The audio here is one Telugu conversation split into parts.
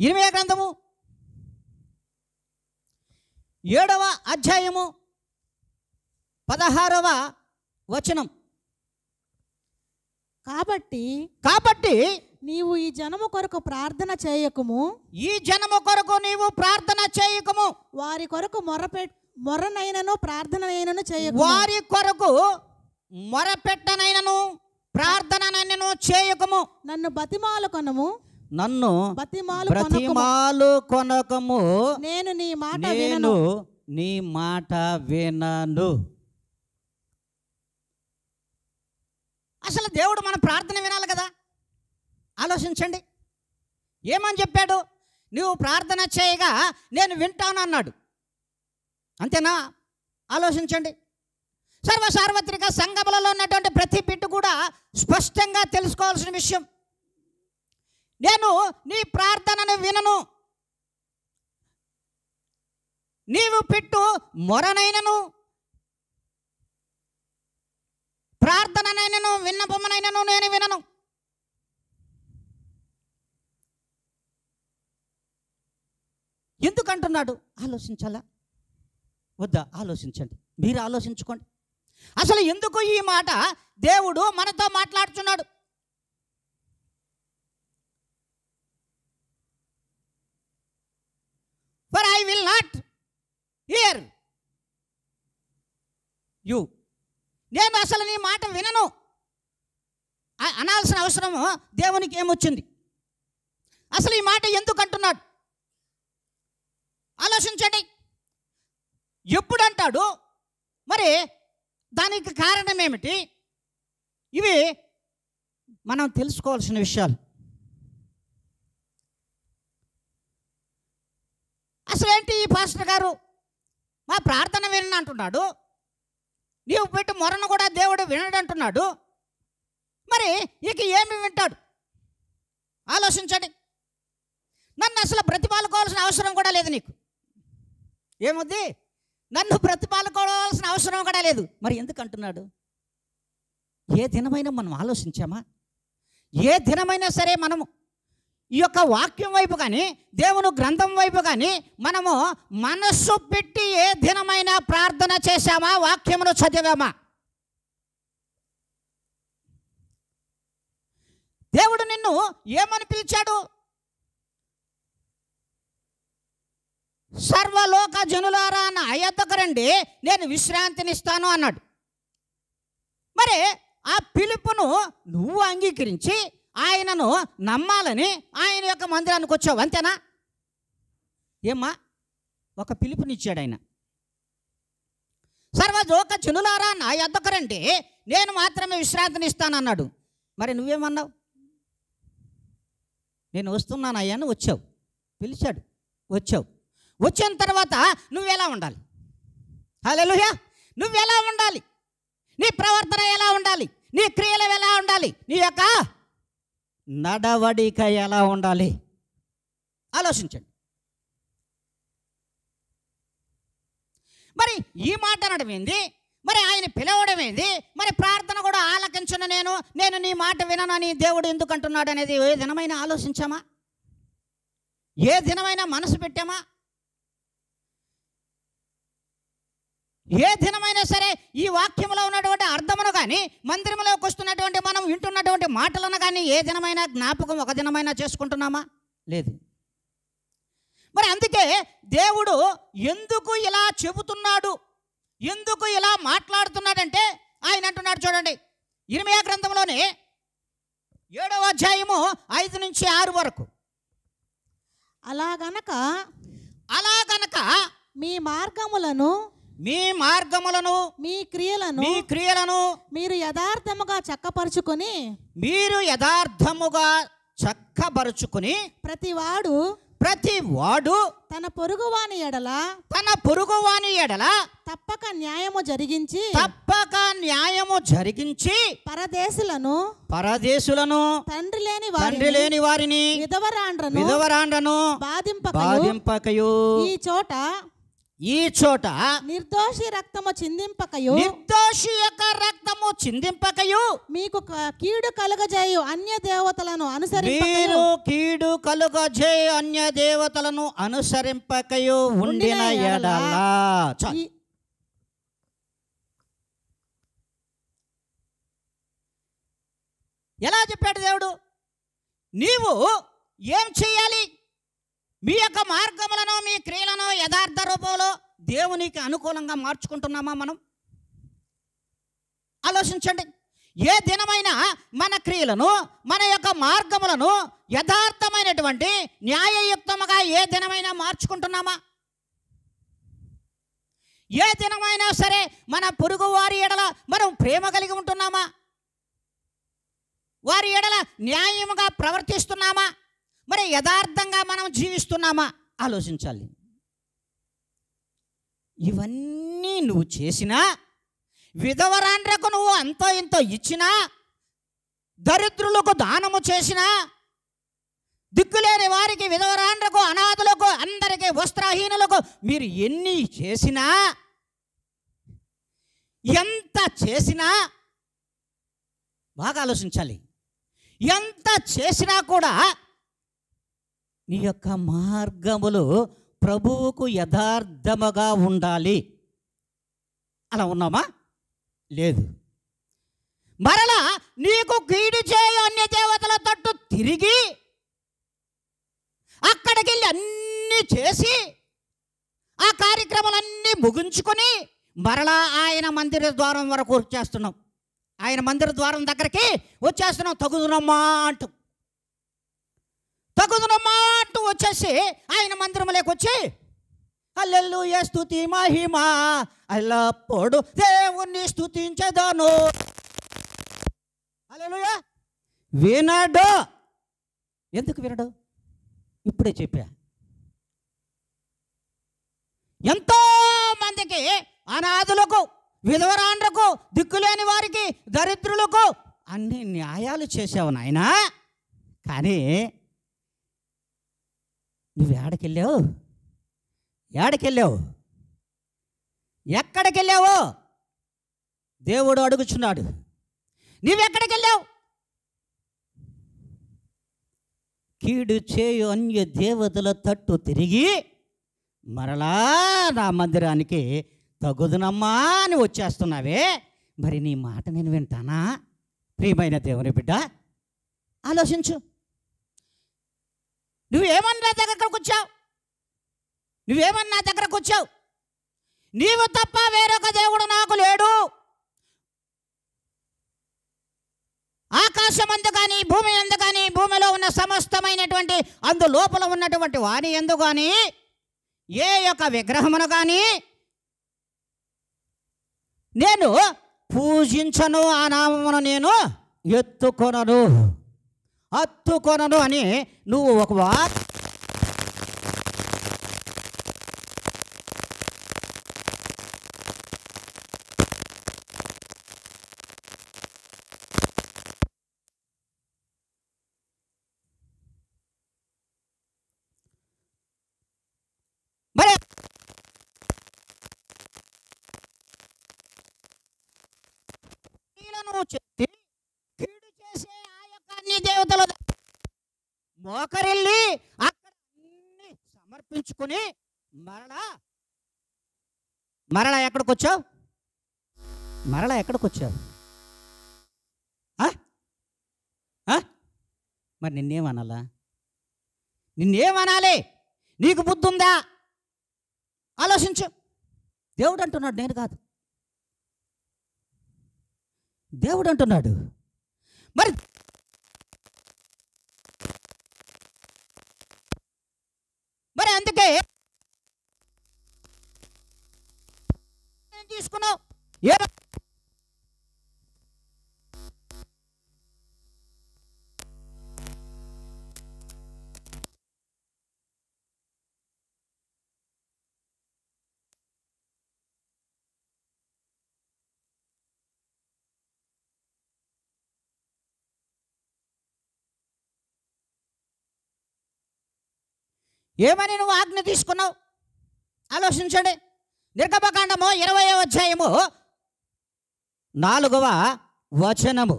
ఇర్మీయా గ్రంథము 7వ అధ్యాయము 16వ వచనం. కాబట్టి నీవు ఈ జనము కొరకు ప్రార్థన చేయకుము, ఈ జనము కొరకు నీవు ప్రార్థన చేయకుము, వారి కొరకు మొరనైనను ప్రార్థనైనను చేయకుము, వారి కొరకు మొరపెట్టనైనను ప్రార్థననైనను చేయకుము. నన్ను బతిమాలుకొనుము, నన్ను బ్రతిమాలు కొనకము, నేను నీ మాట వినను. అసలు దేవుడు మన ప్రార్థన వినాలి కదా. ఆలోచించండి, ఏమని చెప్పాడు? నువ్వు ప్రార్థన చేయగా నేను వింటాను అన్నాడు. అంతేనా? ఆలోచించండి. సార్వత్రిక సంఘములలో ఉన్నటువంటి ప్రతి బిడ్డ కూడా స్పష్టంగా తెలుసుకోవాల్సిన విషయం, నేను నీ ప్రార్థనను వినను, నీవు పెట్టు మొరనైనను ప్రార్థననైనను విన్నపమునైనను నేను వినను. ఎందుకంటున్నాడు? ఆలోచించాలా వద్దా? ఆలోచించండి, మీరు ఆలోచించుకోండి. అసలు ఎందుకు ఈ మాట దేవుడు మనతో మాట్లాడుతున్నాడు? For I will not here you, నేను అసలు నీ మాట వినను అనాల్సిన అవసరము దేవునికి ఏమొచ్చింది? అసలు ఈ మాట ఎందుకు అంటున్నాడు? ఆలోచించండి. ఎప్పుడు అంటాడు? మరి దానికి కారణం ఏమిటి? ఇవి మనం తెలుసుకోవాల్సిన విషయాలు. అసలేంటి ఈ పాస్టర్ గారు మా ప్రార్థన వినను అంటున్నాడు, నీవు పెట్టి మొరను కూడా దేవుడు వినడు అంటున్నాడు, మరి ఇక ఏమి వింటాడు? ఆలోచించండి. నన్ను అసలు బ్రతిమాలుకోవాల్సిన అవసరం కూడా లేదు నీకు. ఏముంది? నన్ను బ్రతిమాలుకోవాల్సిన అవసరం కూడా లేదు. మరి ఎందుకు అంటున్నాడు? ఏ దినమైనా మనం ఆలోచించామా? ఏ దినమైనా సరే మనము ఈ యొక్క వాక్యం వైపు కానీ దేవుని గ్రంథం వైపు కానీ మనము మనస్సు పెట్టి ఏ దినమైనా ప్రార్థన చేశామా? వాక్యమును చదివామా? దేవుడు నిన్ను ఏమని పిలిచాడు? సర్వలోక జనులారా నా యొద్దకు రండి, నేను విశ్రాంతినిస్తాను అన్నాడు. మరి ఆ పిలుపును నువ్వు అంగీకరించి ఆయనను నమ్మాలని ఆయన యొక్క మందిరానికి వచ్చావు, అంతేనా? ఏమ్మా, ఒక పిలుపునిచ్చాడు ఆయన. సర్వలోక జనులారా నా యొద్దకు రండి, నేను మాత్రమే విశ్రాంతినిస్తాను అన్నాడు. మరి నువ్వేమన్నావు? నేను వస్తున్నానయ్యా అని వచ్చావు. పిలిచాడు, వచ్చావు. వచ్చిన తర్వాత నువ్వెలా ఉండాలి? హల్లెలూయా! నువ్వెలా ఉండాలి? నీ ప్రవర్తన ఎలా ఉండాలి? నీ క్రియలు ఎలా ఉండాలి? నీ యొక్క నడవడిక ఎలా ఉండాలి? ఆలోచించండి. మరి ఈ మాట అనడం ఏంది? మరి ఆయన పిలవడం ఏంది? మరి ప్రార్థన కూడా ఆలకించను నేను నీ మాట విననని దేవుడు ఎందుకు అంటున్నాడు అనేది ఏ దినమైనా ఆలోచించామా? ఏ దినమైనా మనసు పెట్టామా? ఏ దినమైనా సరే ఈ వాక్యంలో ఉన్నటువంటి అర్థమును కానీ మందిరంలోకి వస్తున్నటువంటి మనం వింటున్నటువంటి మాటలను కానీ ఏ దినమైనా జ్ఞాపకం ఒక దినమైనా చేసుకుంటున్నామా? లేదు. మరి అందుకే దేవుడు ఎందుకు ఇలా చెబుతున్నాడు, ఎందుకు ఇలా మాట్లాడుతున్నాడంటే ఆయన అంటున్నాడు చూడండి, ఇర్మీయా గ్రంథంలోనే 7వ అధ్యాయము 5 నుంచి 6 వరకు. అలా గనక మీ మార్గములను మీ క్రియలను మీరు యథార్థముగా చక్కబరుచుకొని ప్రతివాడు తన పొరుగువాని ఎడల తప్పక న్యాయము జరిగించి పరదేశులను తండ్రి లేని వారిని విధవరాండ్రను బాధింపకయు ఈ చోట ఈ చోట నిర్దోషి రక్తము చిందింపకయు నిర్దోషి యొక్క రక్తము చిందింపకయు మీకు కీడు కలుగజేయు అన్య దేవతలను మీరు కీడు కలుగజేయు అన్య దేవతలను అనుసరింపకయు ఉండిన ఎడల. ఎలా చెప్పాడు దేవుడు? నీవు ఏం చేయాలి? మీ యొక్క మార్గములను మీ క్రియలను యథార్థ రూపంలో దేవునికి అనుకూలంగా మార్చుకుంటున్నామా మనం? ఆలోచించండి. ఏ దినమైనా మన క్రియలను మన యొక్క మార్గములను యథార్థమైనటువంటి న్యాయయుక్తముగా ఏ దినమైనా మార్చుకుంటున్నామా? ఏ దినమైనా సరే మన పొరుగు వారి ఎడల మనం ప్రేమ కలిగి ఉంటున్నామా? వారి ఎడల న్యాయముగా ప్రవర్తిస్తున్నామా? మరి యథార్థంగా మనం జీవిస్తున్నామా? ఆలోచించాలి. ఇవన్నీ నువ్వు చేసినా, విధవరాండ్రకు నువ్వు అంతో ఇంతో ఇచ్చినా, దరిద్రులకు దానము చేసినా, దిక్కులేని వారికి, విధవరాండ్రకు, అనాథులకు, అందరికీ, వస్త్రహీనులకు మీరు ఎన్ని చేసినా, ఎంత చేసినా, బాగా ఆలోచించాలి, ఎంత చేసినా కూడా నీ యొక్క మార్గములు ప్రభువుకు యథార్థముగా ఉండాలి. అలా ఉన్నామా? లేదు. మరలా నీకు కీడు చేయు అన్య దేవతల తట్టు తిరిగి అక్కడికి వెళ్ళి అన్నీ చేసి ఆ కార్యక్రమాలన్నీ ముగించుకొని మరలా ఆయన మందిర ద్వారం వరకు వచ్చేస్తున్నాం. ఆయన మందిర ద్వారం దగ్గరికి వచ్చేస్తున్నాం. తగుదునమ్మా అంటూ వచ్చేసి ఆయన మందిరంలోకి వచ్చి హల్లెలూయా స్తుతి మహిమ ఎల్లప్పుడు దేవుణ్ణి స్తుతించెదను. హల్లెలూయా. వినడు. ఎందుకు వినడు? ఇప్పుడే చెప్పా. ఎంతో మందికి, అనాథులకు, విధవరాండ్రకు, దిక్కులేని వారికి, దరిద్రులకు అన్ని న్యాయాలు చేసావు నాయనా. కానీ నువ్వు ఏడకెళ్ళావు? ఎక్కడికెళ్ళావు? దేవుడు అడుగుచున్నాడు. నువ్వెక్కడికెళ్ళావు? కీడు చేయు అన్య దేవతల తట్టు తిరిగి మరలా నా మందిరానికి తగుదునమ్మా అని వచ్చేస్తున్నావే. మరి నీ మాట నేను వింటానా? ప్రియమైన దేవుని బిడ్డ, ఆలోచించు. నువ్వేమన్నా దగ్గరకు వచ్చావు? నీవు తప్ప వేరొక దేవుడు నాకు లేడు. ఆకాశం అందు కానీ, భూమి అందు కానీ, భూమిలో ఉన్న సమస్తమైనటువంటి అందు లోపల ఉన్నటువంటి వాని యందు కానీ, ఏ యొక్క విగ్రహమును కానీ నేను పూజించను, ఆ నామమును నేను హత్తుకొనను అని నువ్వు ఒక మరి చెప్పి కీడు చేసే ఆ యొక్క అన్ని దేవతల మోకరిల్లి అక్కడ అన్ని సమర్పించుకుని మరలా ఎక్కడికి వచ్చావు? మరి నిన్నేమనాలి? నీకు బుద్ధి ఉందా? ఆలోచించు. దేవుడు అంటున్నాడు, నేను కాదు. దేవుడు అంటున్నాడు. మరి అందుకే తీసుకున్నావు. ఏమని నువ్వు ఆజ్ఞ తీసుకున్నావు? ఆలోచించండి. నిర్గమకాండము 20వ అధ్యాయము 4వ వచనము.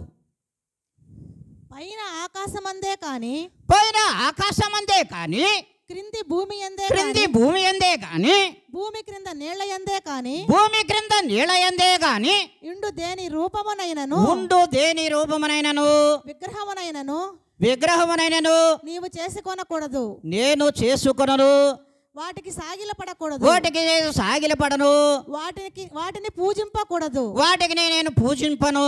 పైన ఆకాశమందే కాని పైన ఆకాశమందే కానీ క్రింది భూమి ఎందే క్రింది భూమి ఎందే కానీ భూమి క్రింద నీళ్ల ఎందే కాని భూమి క్రింద నీళ్ళ ఎందే కానీ ఇండు దేని రూపమునైనను ఉండు దేని రూపమునైనను విగ్రహమునైనను నీవు చేసుకొనకూడదు. నేను చేసుకొనను. వాటికి సాగిలపడకూడదు. వాటికి నేను సాగిలపడను. వాటిని పూజింపకూడదు. వాటికి నేను పూజింపను.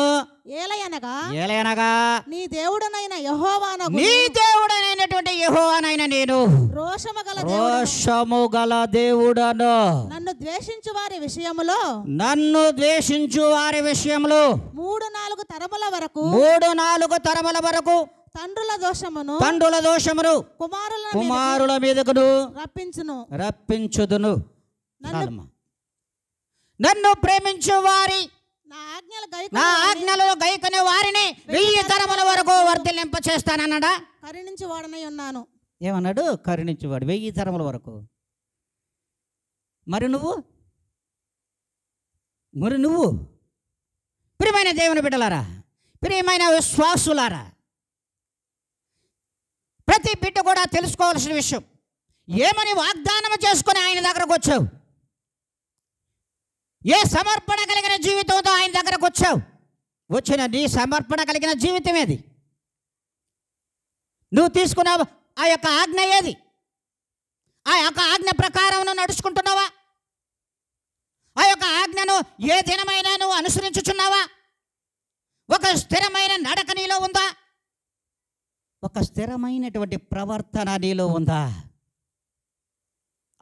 ఏలయనగా నీ దేవుడనైన యెహోవానగు నీ దేవుడనైనటువంటి యెహోవానైన నేను రోషము గల దేవుడను. నన్ను ద్వేషించు వారి విషయములో 3-4 తరముల వరకు తండ్రుల దోషమును కుమారుల మీదకును రప్పించుదును. నన్ను ప్రేమించు వారి నా ఆజ్ఞలు గైకొనే వారిని 1000 తరముల వరకు వర్ధిల్లింప చేస్తానన్నాడా? కరుణించి వాడనై ఉన్నాను. ఏమన్నాడు? కరుణించేవాడు 1000 తరముల వరకు. మరి నువ్వు ప్రియమైన దేవుని బిడ్డలారా, ప్రియమైన విశ్వాసులారా, ప్రతి బిడ్డ కూడా తెలుసుకోవాల్సిన విషయం, ఏమని వాగ్దానం చేసుకుని ఆయన దగ్గరకు వచ్చావు? ఏ సమర్పణ కలిగిన జీవితంతో ఆయన దగ్గరకు వచ్చావు? వచ్చిన నీ సమర్పణ కలిగిన జీవితం ఏది? నువ్వు తీసుకున్న ఆ యొక్క ఆజ్ఞ ఏది? ఆ యొక్క ఆజ్ఞ ప్రకారం నువ్వు నడుచుకుంటున్నావా? ఆ యొక్క ఆజ్ఞను ఏ దినమైనా నువ్వు అనుసరించుచున్నావా? ఒక స్థిరమైన నడక నీలో ఉందా? ఒక స్థిరమైనటువంటి ప్రవర్తన నీలో ఉందా?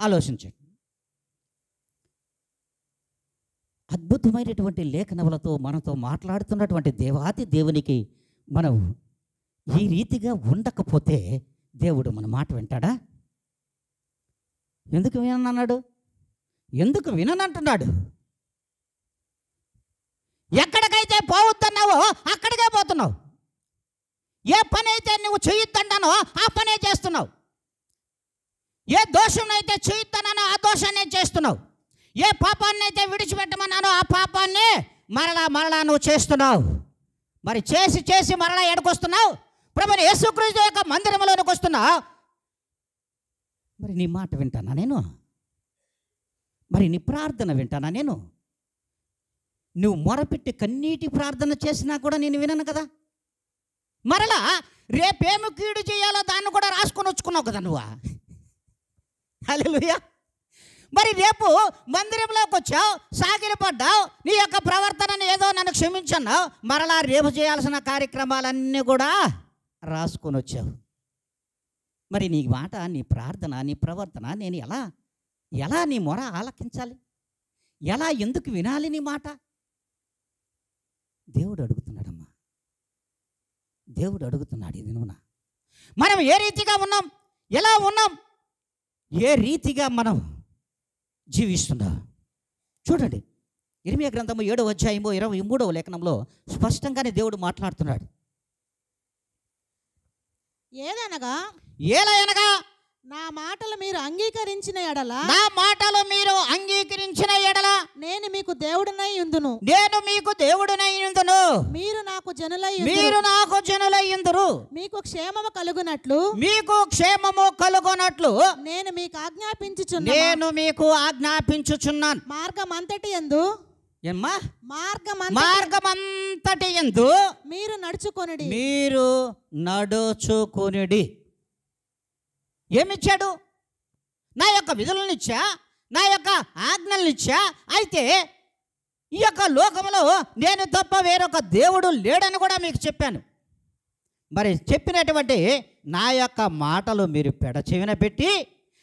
ఆలోచించండి. అద్భుతమైనటువంటి లేఖనములతో మనతో మాట్లాడుతున్నటువంటి దేవాది దేవునికి మనం ఈ రీతిగా ఉండకపోతే దేవుడు మన మాట వింటాడా? ఎందుకు వినన్నాడు? ఎందుకు విననంటున్నాడు? ఎక్కడికైతే పోవద్దన్నావో అక్కడికే పోతున్నావు. ఏ పని అయితే నువ్వు చేయొద్దన్నానో ఆ పనే చేస్తున్నావు. ఏ దోషం అయితే చేయొద్దన్నానో ఆ దోషాన్ని చేస్తున్నావు. ఏ పాపాన్ని అయితే విడిచిపెట్టమన్నానో ఆ పాపాన్ని మరలా నువ్వు చేస్తున్నావు. మరి చేసి మరలా ఎడకొస్తున్నావు. ప్రభుని యేసుక్రీస్తు యొక్క మందిరంలోనికి వస్తున్నావు. మరి నీ మాట వింటానా నేను? మరి నీ ప్రార్థన వింటానా నేను? నువ్వు మొరపెట్టి కన్నీటి ప్రార్థన చేసినా కూడా నేను వినను కదా. మరలా రేపేమి కీడు చేయాలో దాన్ని కూడా రాసుకొని వచ్చుకున్నావు కదా నువ్వా. హల్లెలూయా. మరి రేపు మందిరంలోకి వచ్చావు, సాగిలపడ్డావు, నీ యొక్క ప్రవర్తనని ఏదో నన్ను క్షమించన్నావు. మరలా రేపు చేయాల్సిన కార్యక్రమాలన్నీ కూడా రాసుకొని వచ్చావు. మరి నీ మాట, నీ ప్రార్థన, నీ ప్రవర్తన నేను ఎలా నీ మొర ఆలకించాలి? ఎందుకు వినాలి నీ మాట? దేవుడు అడుగుతున్నాడమ్మా. దేవుడు అడుగుతున్నాడు. ఇది నువ్వునా? మనం ఏ రీతిగా ఉన్నాం, ఎలా ఉన్నాం, ఏ రీతిగా మనం జీవిస్తున్నాం చూడండి. ఇర్మియా గ్రంథము 7వ అధ్యాయము 23వ లేఖనంలో స్పష్టంగానే దేవుడు మాట్లాడుతున్నాడు. ఏలయనగా నా మాటలు మీరు అంగీకరించిన ఎడల నేను మీకు దేవుడనై ఉందును. మీరు నాకు జనులై ఉందురు. మీకు క్షేమము కలుగునట్లు నేను మీకు ఆజ్ఞాపించుచున్నాను. మార్గమంతటి యందు మీరు నడుచుకొనిడి. ఏమిచ్చాడు? నా యొక్క విధులనిచ్చా, నా యొక్క ఆజ్ఞలనిచ్చా. అయితే ఈ యొక్క లోకంలో నేను తప్ప వేరొక దేవుడు లేడని కూడా మీకు చెప్పాను. మరి చెప్పినటువంటి నా యొక్క మాటలు మీరు పెడచెవిన పెట్టి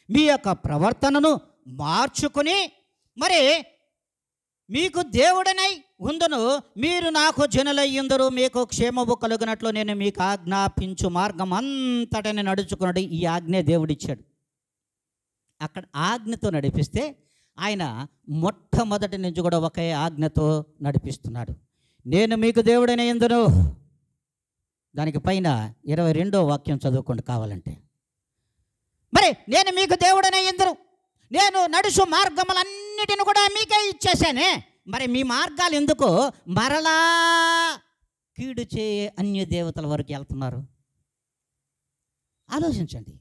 మీ యొక్క ప్రవర్తనను మార్చుకుని మరి మీకు దేవుడనై ఉందును, మీరు నాకు జనులయ్యుందరు, మీకు క్షేమము కలుగునట్లు నేను మీకు ఆజ్ఞాపించు మార్గం అంతటని నడుచుకున్నాడు. ఈ ఆజ్ఞే దేవుడిచ్చాడు. అక్కడ ఆజ్ఞతో నడిపిస్తే ఆయన మొట్టమొదటి నుంచి కూడా ఒకే ఆజ్ఞతో నడిపిస్తున్నాడు. నేను మీకు దేవుడనై ఉందును. దానికి పైన 22వ వాక్యం చదువుకోండి కావాలంటే. మరి నేను మీకు దేవుడనై ఉందును, నేను నడుచు మార్గములన్నిటిని కూడా మీకే ఇచ్చేసానే, మరి మీ మార్గాలు ఎందుకు మరలా కీడు చేయ అన్య దేవతల వరకు వెళ్తున్నారు? ఆలోచించండి.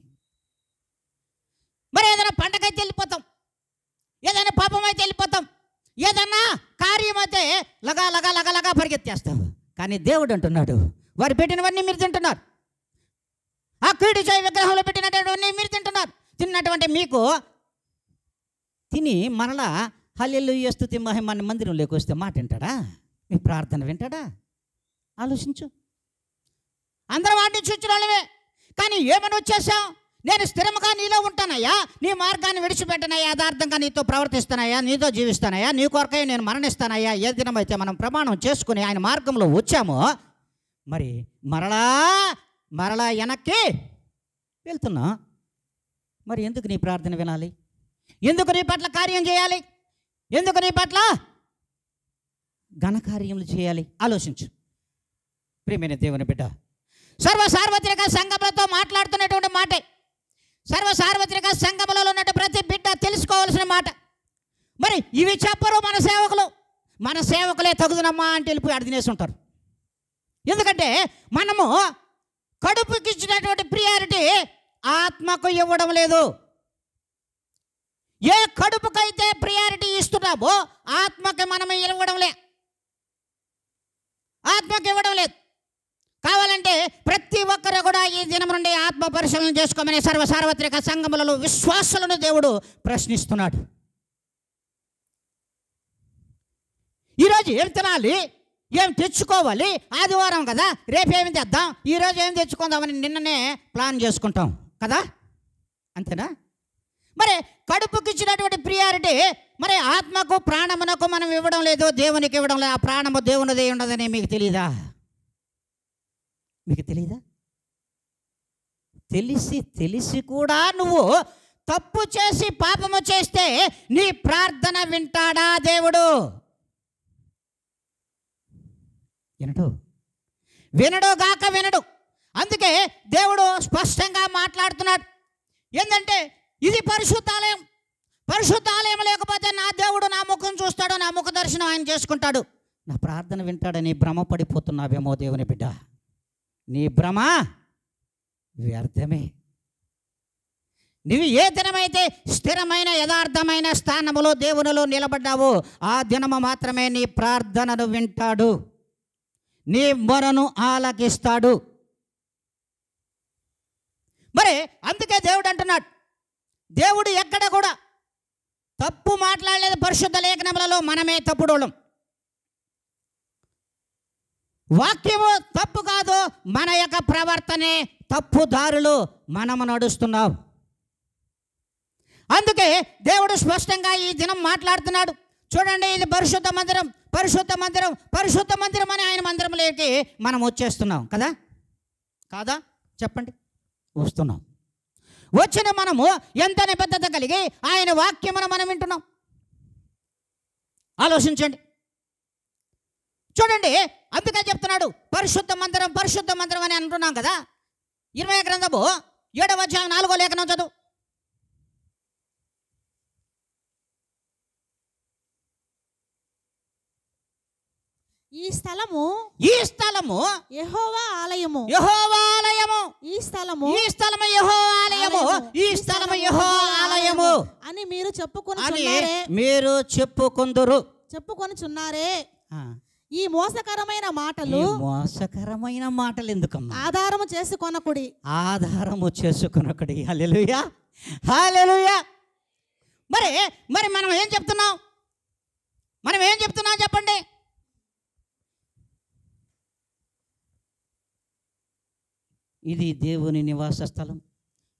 మరి ఏదైనా పండగైతే వెళ్ళిపోతాం, ఏదైనా పాపం అయితే వెళ్ళిపోతాం, ఏదన్నా కార్యం అయితే లగా లగా లగా లగా పరిగెత్తేస్తాం. కానీ దేవుడు అంటున్నాడు, వారు పెట్టినవన్నీ మీరు తింటున్నారు, ఆ కీడు చేయ విగ్రహంలో పెట్టినటువంటి మీరు తింటున్నారు. తిన్నటువంటి మీకు తిని మరలా హల్లెలూయా స్తుతి మహిమ మందిరంలోకి వస్తే మాట వింటాడా? మీ ప్రార్థన వింటాడా? ఆలోచించు. అందరం వాటిని చూచిన వాళ్ళమే. కానీ ఏమని వచ్చేసాం? నేను స్థిరముగా నీలో ఉంటానయ్యా, నీ మార్గాన్ని విడిచిపెట్టనయ్యా, యథార్థంగా నీతో ప్రవర్తిస్తానయ్యా, నీతో జీవిస్తానయ్యా, నీ కొరకై నేను మరణిస్తానయ్యా. ఏ దినమైతే మనం ప్రమాణం చేసుకుని ఆయన మార్గంలో వచ్చామో మరి మరలా వెనక్కి వెళ్తున్నా. మరి ఎందుకు నీ ప్రార్థన వినాలి? ఎందుకు నీ పట్ల కార్యం చేయాలి? ఎందుకు నీ పట్ల ఘనకార్యములు చేయాలి? ఆలోచించు ప్రియమైన దేవుని బిడ్డ. సార్వత్రిక సంఘములతో మాట్లాడుతున్నటువంటి మాటే, సార్వత్రిక సంఘములలో ఉన్నట్టు ప్రతి బిడ్డ తెలుసుకోవాల్సిన మాట. మరి ఇవి చెప్పరు మన సేవకులు. మన సేవకులే తగుదనమ్మా అంటే వెళ్ళిపోయి అడిగినేసి ఉంటారు. ఎందుకంటే మనము కడుపుకి ఇచ్చినటువంటి ప్రియారిటీ ఆత్మకు ఇవ్వడం లేదు. ఏ కడుపుకైతే ప్రియారిటీ ఇస్తున్నామో ఆత్మకి మనం ఇవ్వడం లేదు. ఆత్మకి ఇవ్వడం లేదు. కావాలంటే ప్రతి ఒక్కరు కూడా ఈ దినం నుండి ఆత్మ పరిశీలన చేసుకోమని సార్వత్రిక సంఘములలో విశ్వాసులను దేవుడు ప్రశ్నిస్తున్నాడు. ఈరోజు ఏం తినాలి, ఏం తెచ్చుకోవాలి, ఆదివారం కదా, రేపు ఏమి తెద్దాం, ఈరోజు ఏం తెచ్చుకుందామని నిన్ననే ప్లాన్ చేసుకుంటాం కదా, అంతేనా? మరి కడుపుకి ఇచ్చినటువంటి ప్రియారిటీ మరి ఆత్మకు ప్రాణమునకు మనం ఇవ్వడం లేదు, దేవునికి ఇవ్వడం లేదు. ఆ ప్రాణము దేవునిదే ఉండదని మీకు తెలియదా? మీకు తెలియదా? తెలిసి కూడా నువ్వు తప్పు చేసి పాపము చేస్తే నీ ప్రార్థన వింటాడా దేవుడు? వినడు గాక వినడు. అందుకే దేవుడు స్పష్టంగా మాట్లాడుతున్నాడు. ఏంటంటే ఇది పరిశుద్ధాలయం. పరిశుద్ధాలయం లేకపోతే నా దేవుడు నా ముఖం చూస్తాడు, నా ముఖ దర్శనం ఆయన చేసుకుంటాడు, నా ప్రార్థన వింటాడని భ్రమపడిపోతున్నావేమో దేవుని బిడ్డ. నీ భ్రమ వ్యర్థమే. నీవు ఏ దినమైతే స్థిరమైన యథార్థమైన స్థానములో దేవునిలో నిలబడ్డావో ఆ దినము మాత్రమే నీ ప్రార్థనను వింటాడు, నీ మొరను ఆలకిస్తాడు. మరి అందుకే దేవుడు అంటున్నాడు, దేవుడు ఎక్కడ కూడా తప్పు మాట్లాడలేదు. పరిశుద్ధ లేఖనములలో మనమే తప్పుడోళ్ళం. వాక్యము తప్పు కాదు, మన యొక్క ప్రవర్తనే తప్పు దారులు మనము నడుస్తున్నాం. అందుకే దేవుడు స్పష్టంగా ఈ దినం మాట్లాడుతున్నాడు. చూడండి, ఇది పరిశుద్ధ మందిరం, పరిశుద్ధ మందిరం, పరిశుద్ధ మందిరం అని ఆయన మందిరంలోకి మనం వచ్చేస్తున్నాం కదా, కాదా? చెప్పండి. వస్తున్నాం. వచ్చిన మనము ఎంత నిబద్ధత కలిగి ఆయన వాక్యమును మనం వింటున్నాం. ఆలోచించండి. చూడండి, అందుకే చెప్తున్నాడు పరిశుద్ధ మందిరం, పరిశుద్ధ మందిరం అని అంటున్నాం కదా. 20 గ్రంథము 7వ అధ్యాయం 4వ లేఖనం చదువు. ఈ స్థలము యెహోవా ఆలయము. ఈ స్థలము యెహోవా ఆలయము అని మీరు చెప్పుకొనుచున్నారే. ఈ మోసకరమైన మాటలు ఎందుకమ్మా? ఆధారము చేసుకొనకుడి. హల్లెలూయా, హల్లెలూయా. మరి మనం ఏం చెప్తున్నాం? చెప్పండి. ఇది దేవుని నివాస స్థలం,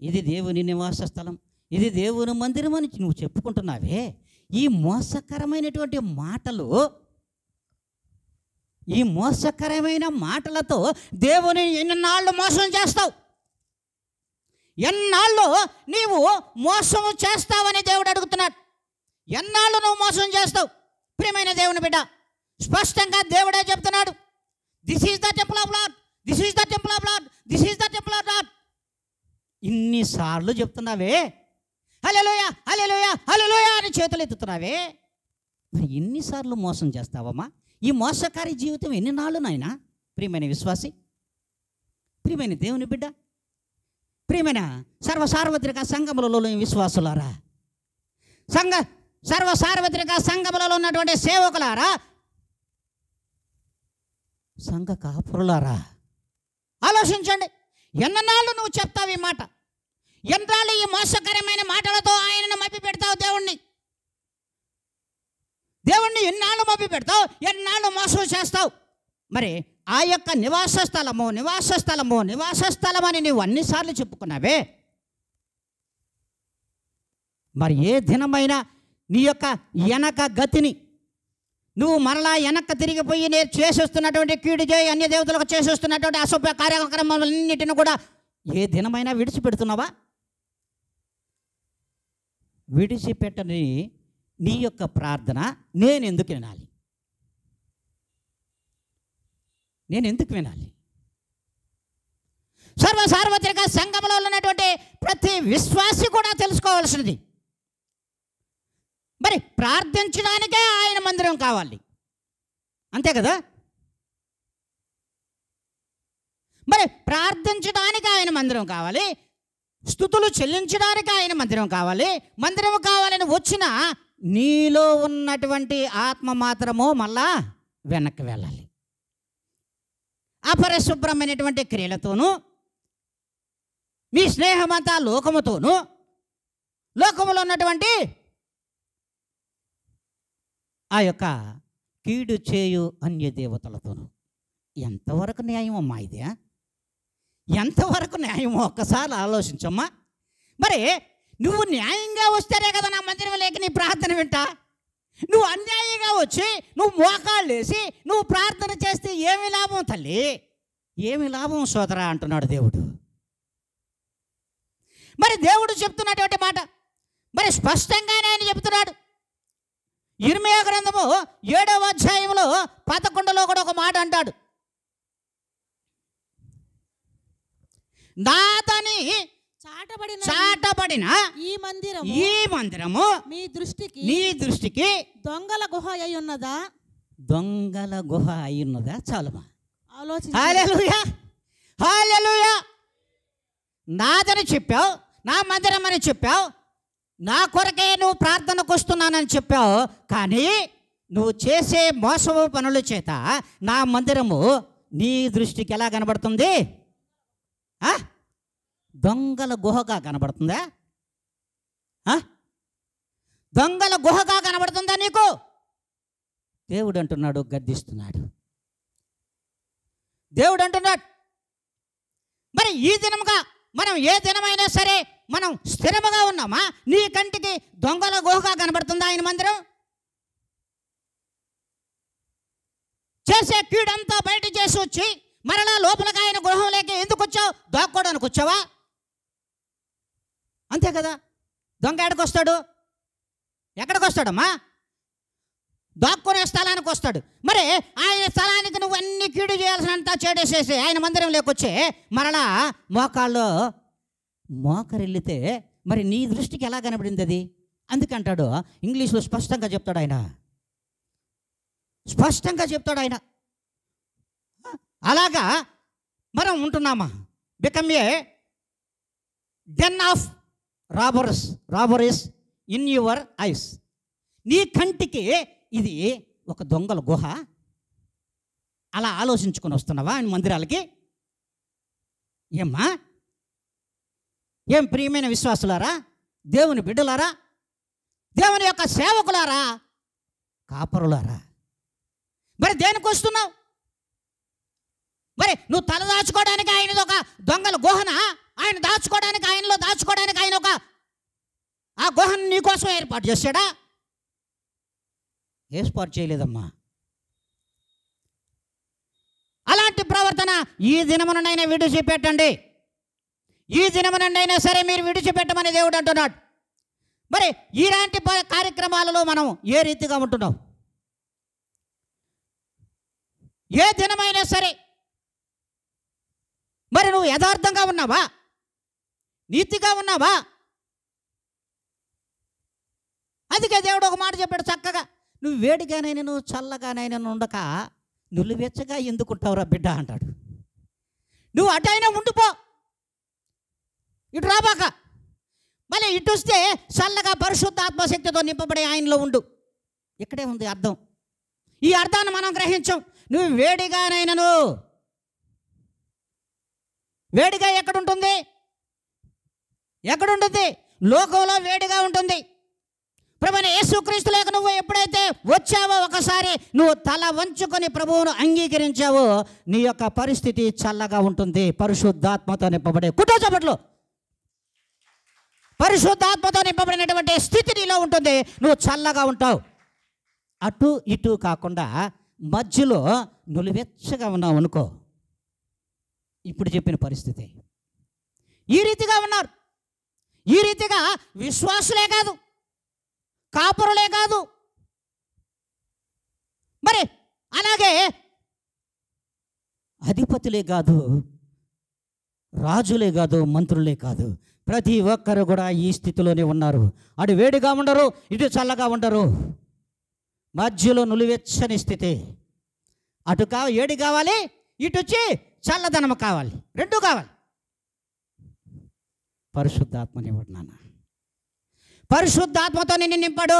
ఇది దేవుని నివాస స్థలం, ఇది దేవుని మందిరం అని నువ్వు చెప్పుకుంటున్నావే. ఈ మోసకరమైనటువంటి మాటలు, ఈ మోసకరమైన మాటలతో దేవుని ఎన్నాళ్ళు మోసం చేస్తావు? ఎన్నాళ్ళు నీవు మోసము చేస్తావని దేవుడు అడుగుతున్నాడు. ఎన్నాళ్ళు నువ్వు మోసం చేస్తావు? ప్రియమైన దేవుని బిడ్డ, స్పష్టంగా దేవుడే చెప్తున్నాడు, this is the temple of lord, this is the temple of lord, this is the temple of lord. ఇన్నిసార్లు చెప్తున్నావే, హల్లెలూయా హల్లెలూయా హల్లెలూయా అని చేతులు ఎత్తుతున్నావే. మరి ఎన్నిసార్లు మోసం చేస్తావమ్మా? ఈ మోసకారి జీవితం ఎన్ని నాళ్ళు నాయనా? ప్రియమైన విశ్వాసి, ప్రియమైన దేవుని బిడ్డ, ప్రియమైన సర్వసార్వత్రిక సంఘములలో విశ్వాసులారా, సర్వసార్వత్రిక సంఘములలో ఉన్నటువంటి సేవకులారా, సంఘ కాపురులారా, ఆలోచించండి. ఎన్ననాళ్ళు నువ్వు చెప్తావు ఈ మాట? ఎన్నాళ్ళు ఈ మోసకరమైన మాటలతో ఆయనను మభ్య పెడతావు? దేవుణ్ణి ఎన్నాళ్ళు మభ్య పెడతావు? ఎన్నాళ్ళు మోసం చేస్తావు? మరి ఆ యొక్క నివాస స్థలము అని నువ్వు అన్నిసార్లు చెప్పుకున్నావే. మరి ఏ దినమైనా నీ యొక్క వెనక గతిని నువ్వు మరలా వెనక్కి తిరిగిపోయి నేను చేసేస్తున్నటువంటి కీడు చేయి అన్య దేవతలకు చేసేస్తున్నటువంటి అశుభ కార్యక్రమాలన్నింటిని కూడా ఏ దినమైనా విడిచిపెడుతున్నావా? విడిచిపెట్టని నీ యొక్క ప్రార్థన నేను ఎందుకు వినాలి? సర్వసార్వత్రిక సంఘంలో ఉన్నటువంటి ప్రతి విశ్వాసి కూడా తెలుసుకోవాల్సినది. మరి ప్రార్థించడానికే ఆయన మందిరం కావాలి, అంతే కదా? మరి ప్రార్థించడానికి ఆయన మందిరం కావాలి, స్తుతులు చెల్లించడానికి ఆయన మందిరం కావాలి. మందిరం కావాలని వచ్చిన నీలో ఉన్నటువంటి ఆత్మ మాత్రము మళ్ళా వెనక్కి వెళ్ళాలి. అపరిశుభ్రమైనటువంటి క్రియలతోనూ మీ స్నేహమంతా లోకముతోనూ, లోకములో ఉన్నటువంటి ఆ యొక్క కీడు చేయు అన్య దేవతలతోనూ. ఎంతవరకు న్యాయం అమ్మా ఇది? ఎంతవరకు న్యాయమో ఒక్కసారి ఆలోచించమ్మా. మరి నువ్వు న్యాయంగా వస్తేనే కదా నా మందిరం లేక నీ ప్రార్థన వింటా. నువ్వు అన్యాయంగా వచ్చి నువ్వు మోకాళ్ళు వేసి నువ్వు ప్రార్థన చేస్తే ఏమి లాభం తల్లి? ఏమి లాభం సోదరా అంటున్నాడు దేవుడు. మరి దేవుడు చెప్తున్నటువంటి మాట మరి స్పష్టంగానే ఆయన చెప్తున్నాడు. ఇర్మీయా గ్రంథము 7వ అధ్యాయంలో 11లో కూడా ఒక మాట అంటాడు. నాదని చాటబడిన ఈ మందిరము నీ దృష్టికి దొంగల గుహ అయి ఉన్నదా? దొంగల గుహ అయి ఉన్నదా? చాలమా, ఆలోచించు. హల్లెలూయా హల్లెలూయా. నాదని చెప్పావు, నా మందిరం అని చెప్పావు, నా కొరకే నువ్వు ప్రార్థనకు వస్తున్నానని చెప్పావు. కానీ నువ్వు చేసే మోసపు పనుల చేత నా మందిరము నీ దృష్టికి ఎలా కనబడుతుంది? దొంగల గుహగా కనబడుతుందా? దొంగల గుహగా కనబడుతుందా నీకు? దేవుడు అంటున్నాడు, గద్దిస్తున్నాడు. దేవుడు అంటున్నాడు, మరి ఈ దినముగా మనం ఏ దినమైనా సరే మనం స్థిరముగా ఉన్నామా? నీ కంటికి దొంగల గుహగా కనబడుతుందా ఆయన మందిరం? చేసే కీడంతా బయట చేసి వచ్చి మరలా లోపలికి ఆయన గృహంలోకి ఎందుకు వచ్చావు? దాక్కోవడానికి వచ్చావా? అంతే కదా. దొంగ ఎక్కడికి వస్తాడు? ఎక్కడికి వస్తాడమ్మా? దాక్కునే స్థలానికి వస్తాడు. మరి ఆయన స్థలానికి నువ్వు అన్ని కీడు చేయాల్సినంత చేసేసి ఆయన మందిరం లేకొచ్చే మరలా మోకాళ్ళు మోకరిల్లితే మరి నీ దృష్టికి ఎలా కనబడింది అది? అందుకంటాడు, ఇంగ్లీష్లో స్పష్టంగా చెప్తాడు ఆయన, అలాగా మనం ఉంటున్నామా? Become a den of robberies in your eyes. నీ కంటికి ఇది ఒక దొంగల గుహ. అలా ఆలోచించుకొని వస్తున్నావా ఆయన మందిరాలకి? ఏమ్మా, ఏం ప్రియమైన విశ్వాసులారా, దేవుని బిడ్డలారా, దేవుని యొక్క సేవకులారా, కాపరులారా, మరి దేనికి వస్తున్నావు? మరి నువ్వు తల దాచుకోవడానికి ఆయనది ఒక దొంగల గుహన? ఆయన దాచుకోవడానికి, ఆయనలో దాచుకోవడానికి ఆయన ఒక ఆ గుహను నీకోసం ఏర్పాటు చేశాడా? ఏర్పాటు చేయలేదమ్మా. అలాంటి ప్రవర్తన ఈ దినమునైనా విడిచిపెట్టండి. ఈ దినమునైనా సరే మీరు విడిచిపెట్టమని దేవుడు అంటున్నాడు. మరి ఇలాంటి కార్యక్రమాలలో మనం ఏ రీతిగా ఉంటున్నాం? ఏ దినమైనా సరే మరి నువ్వు యథార్థంగా ఉన్నావా? నీతిగా ఉన్నావా? అందుకే దేవుడు ఒక మాట చెప్పాడు చక్కగా, నువ్వు వేడిగానైనా నువ్వు చల్లగానైనా ఉండక నులివెచ్చగా ఎందుకుంటావురా బిడ్డ అంటాడు. నువ్వు అటైనా ఉండిపో, ఇటు రాబాక. మళ్ళీ ఇటు వస్తే చల్లగా పరిశుద్ధ ఆత్మశక్తితో నింపబడే ఆయనలో ఉండు. ఇక్కడే ఉంది అర్థం. ఈ అర్థాన్ని మనం గ్రహించాం. నువ్వు వేడిగానైనాను, వేడిగా ఎక్కడుంటుంది? ఎక్కడుంటుంది? లోకంలో వేడిగా ఉంటుంది. ప్రభువైన యేసుక్రీస్తులోకి నువ్వు ఎప్పుడైతే వచ్చావో, ఒకసారి నువ్వు తల వంచుకొని ప్రభువును అంగీకరించావో, నీ యొక్క పరిస్థితి చల్లగా ఉంటుంది. పరిశుద్ధాత్మతో నింపబడే కుటుంబలో పరిశుద్ధాత్మతో నింపబడినటువంటి స్థితి నీలో ఉంటుంది. నువ్వు చల్లగా ఉంటావు. అటు ఇటు కాకుండా మధ్యలో నులివెచ్చగా ఉన్నావు అనుకో. ఇప్పుడు చెప్పిన పరిస్థితి ఈ రీతిగా ఉన్నారు. ఈ రీతిగా విశ్వాసులే కాదు, కాపురులే కాదు, మరి అలాగే అధిపతులే కాదు, రాజులే కాదు, మంత్రులే కాదు, ప్రతి ఒక్కరు కూడా ఈ స్థితిలోనే ఉన్నారు. అటు వేడిగా ఉండరు, ఇటు చల్లగా ఉండరు, మధ్యలో నులివెచ్చని స్థితి. అటు ఏడి కావాలి, ఇటు వచ్చి చల్లదనం కావాలి, రెండూ కావాలి. పరిశుద్ధాత్మనివ్వడు నాన్న. పరిశుద్ధాత్మతో నిన్ను నింపాడు.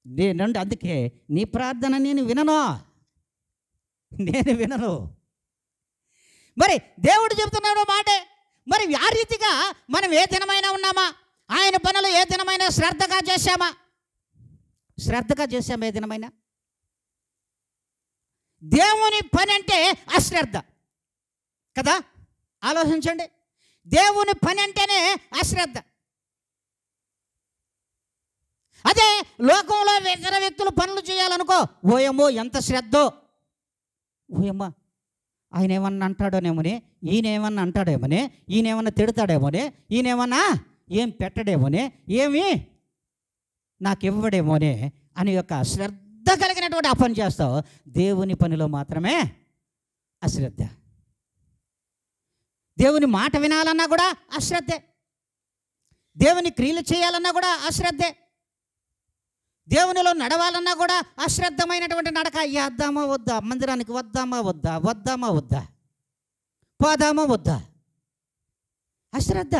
నేనండి, అందుకే నీ ప్రార్థన నేను వినను. మరి దేవుడు చెబుతున్నాడు మాటే. మరి ఆ రీతిగా మనం ఏ దినమైనా ఉన్నామా? ఆయన పనులు ఏ దినమైనా శ్రద్ధగా చేశామా? ఏ దినమైనా? దేవుని పని అంటే అశ్రద్ధ కదా. ఆలోచించండి, దేవుని పని అంటేనే అశ్రద్ధ. అదే లోకంలో ఇతర వ్యక్తులు పనులు చేయాలనుకో, ఓయమ్మో ఎంత శ్రద్ధో, ఓయమ్మా ఆయన ఏమన్నా అంటాడోనేమోనే, ఈయనేమన్నా అంటాడేమోనే, ఈయనేమన్నా తిడతాడేమోనే, ఈయనేమన్నా ఏం పెట్టడేమోనే, ఏమి నాకు ఇవ్వడేమోనే అని యొక్క శ్రద్ధ కలిగినటువంటి ఆ పని చేస్తావు. దేవుని పనిలో మాత్రమే అశ్రద్ధ. దేవుని మాట వినాలన్నా కూడా అశ్రద్ధే. దేవుని క్రియలు చేయాలన్నా కూడా అశ్రద్ధే. దేవునిలో నడవాలన్నా కూడా అశ్రద్ధమైనటువంటి నడక. వద్దామా వద్దా, మందిరానికి వద్దామా వద్దా, వద్దామా వద్దా, పోదామా వద్దా, అశ్రద్ధ.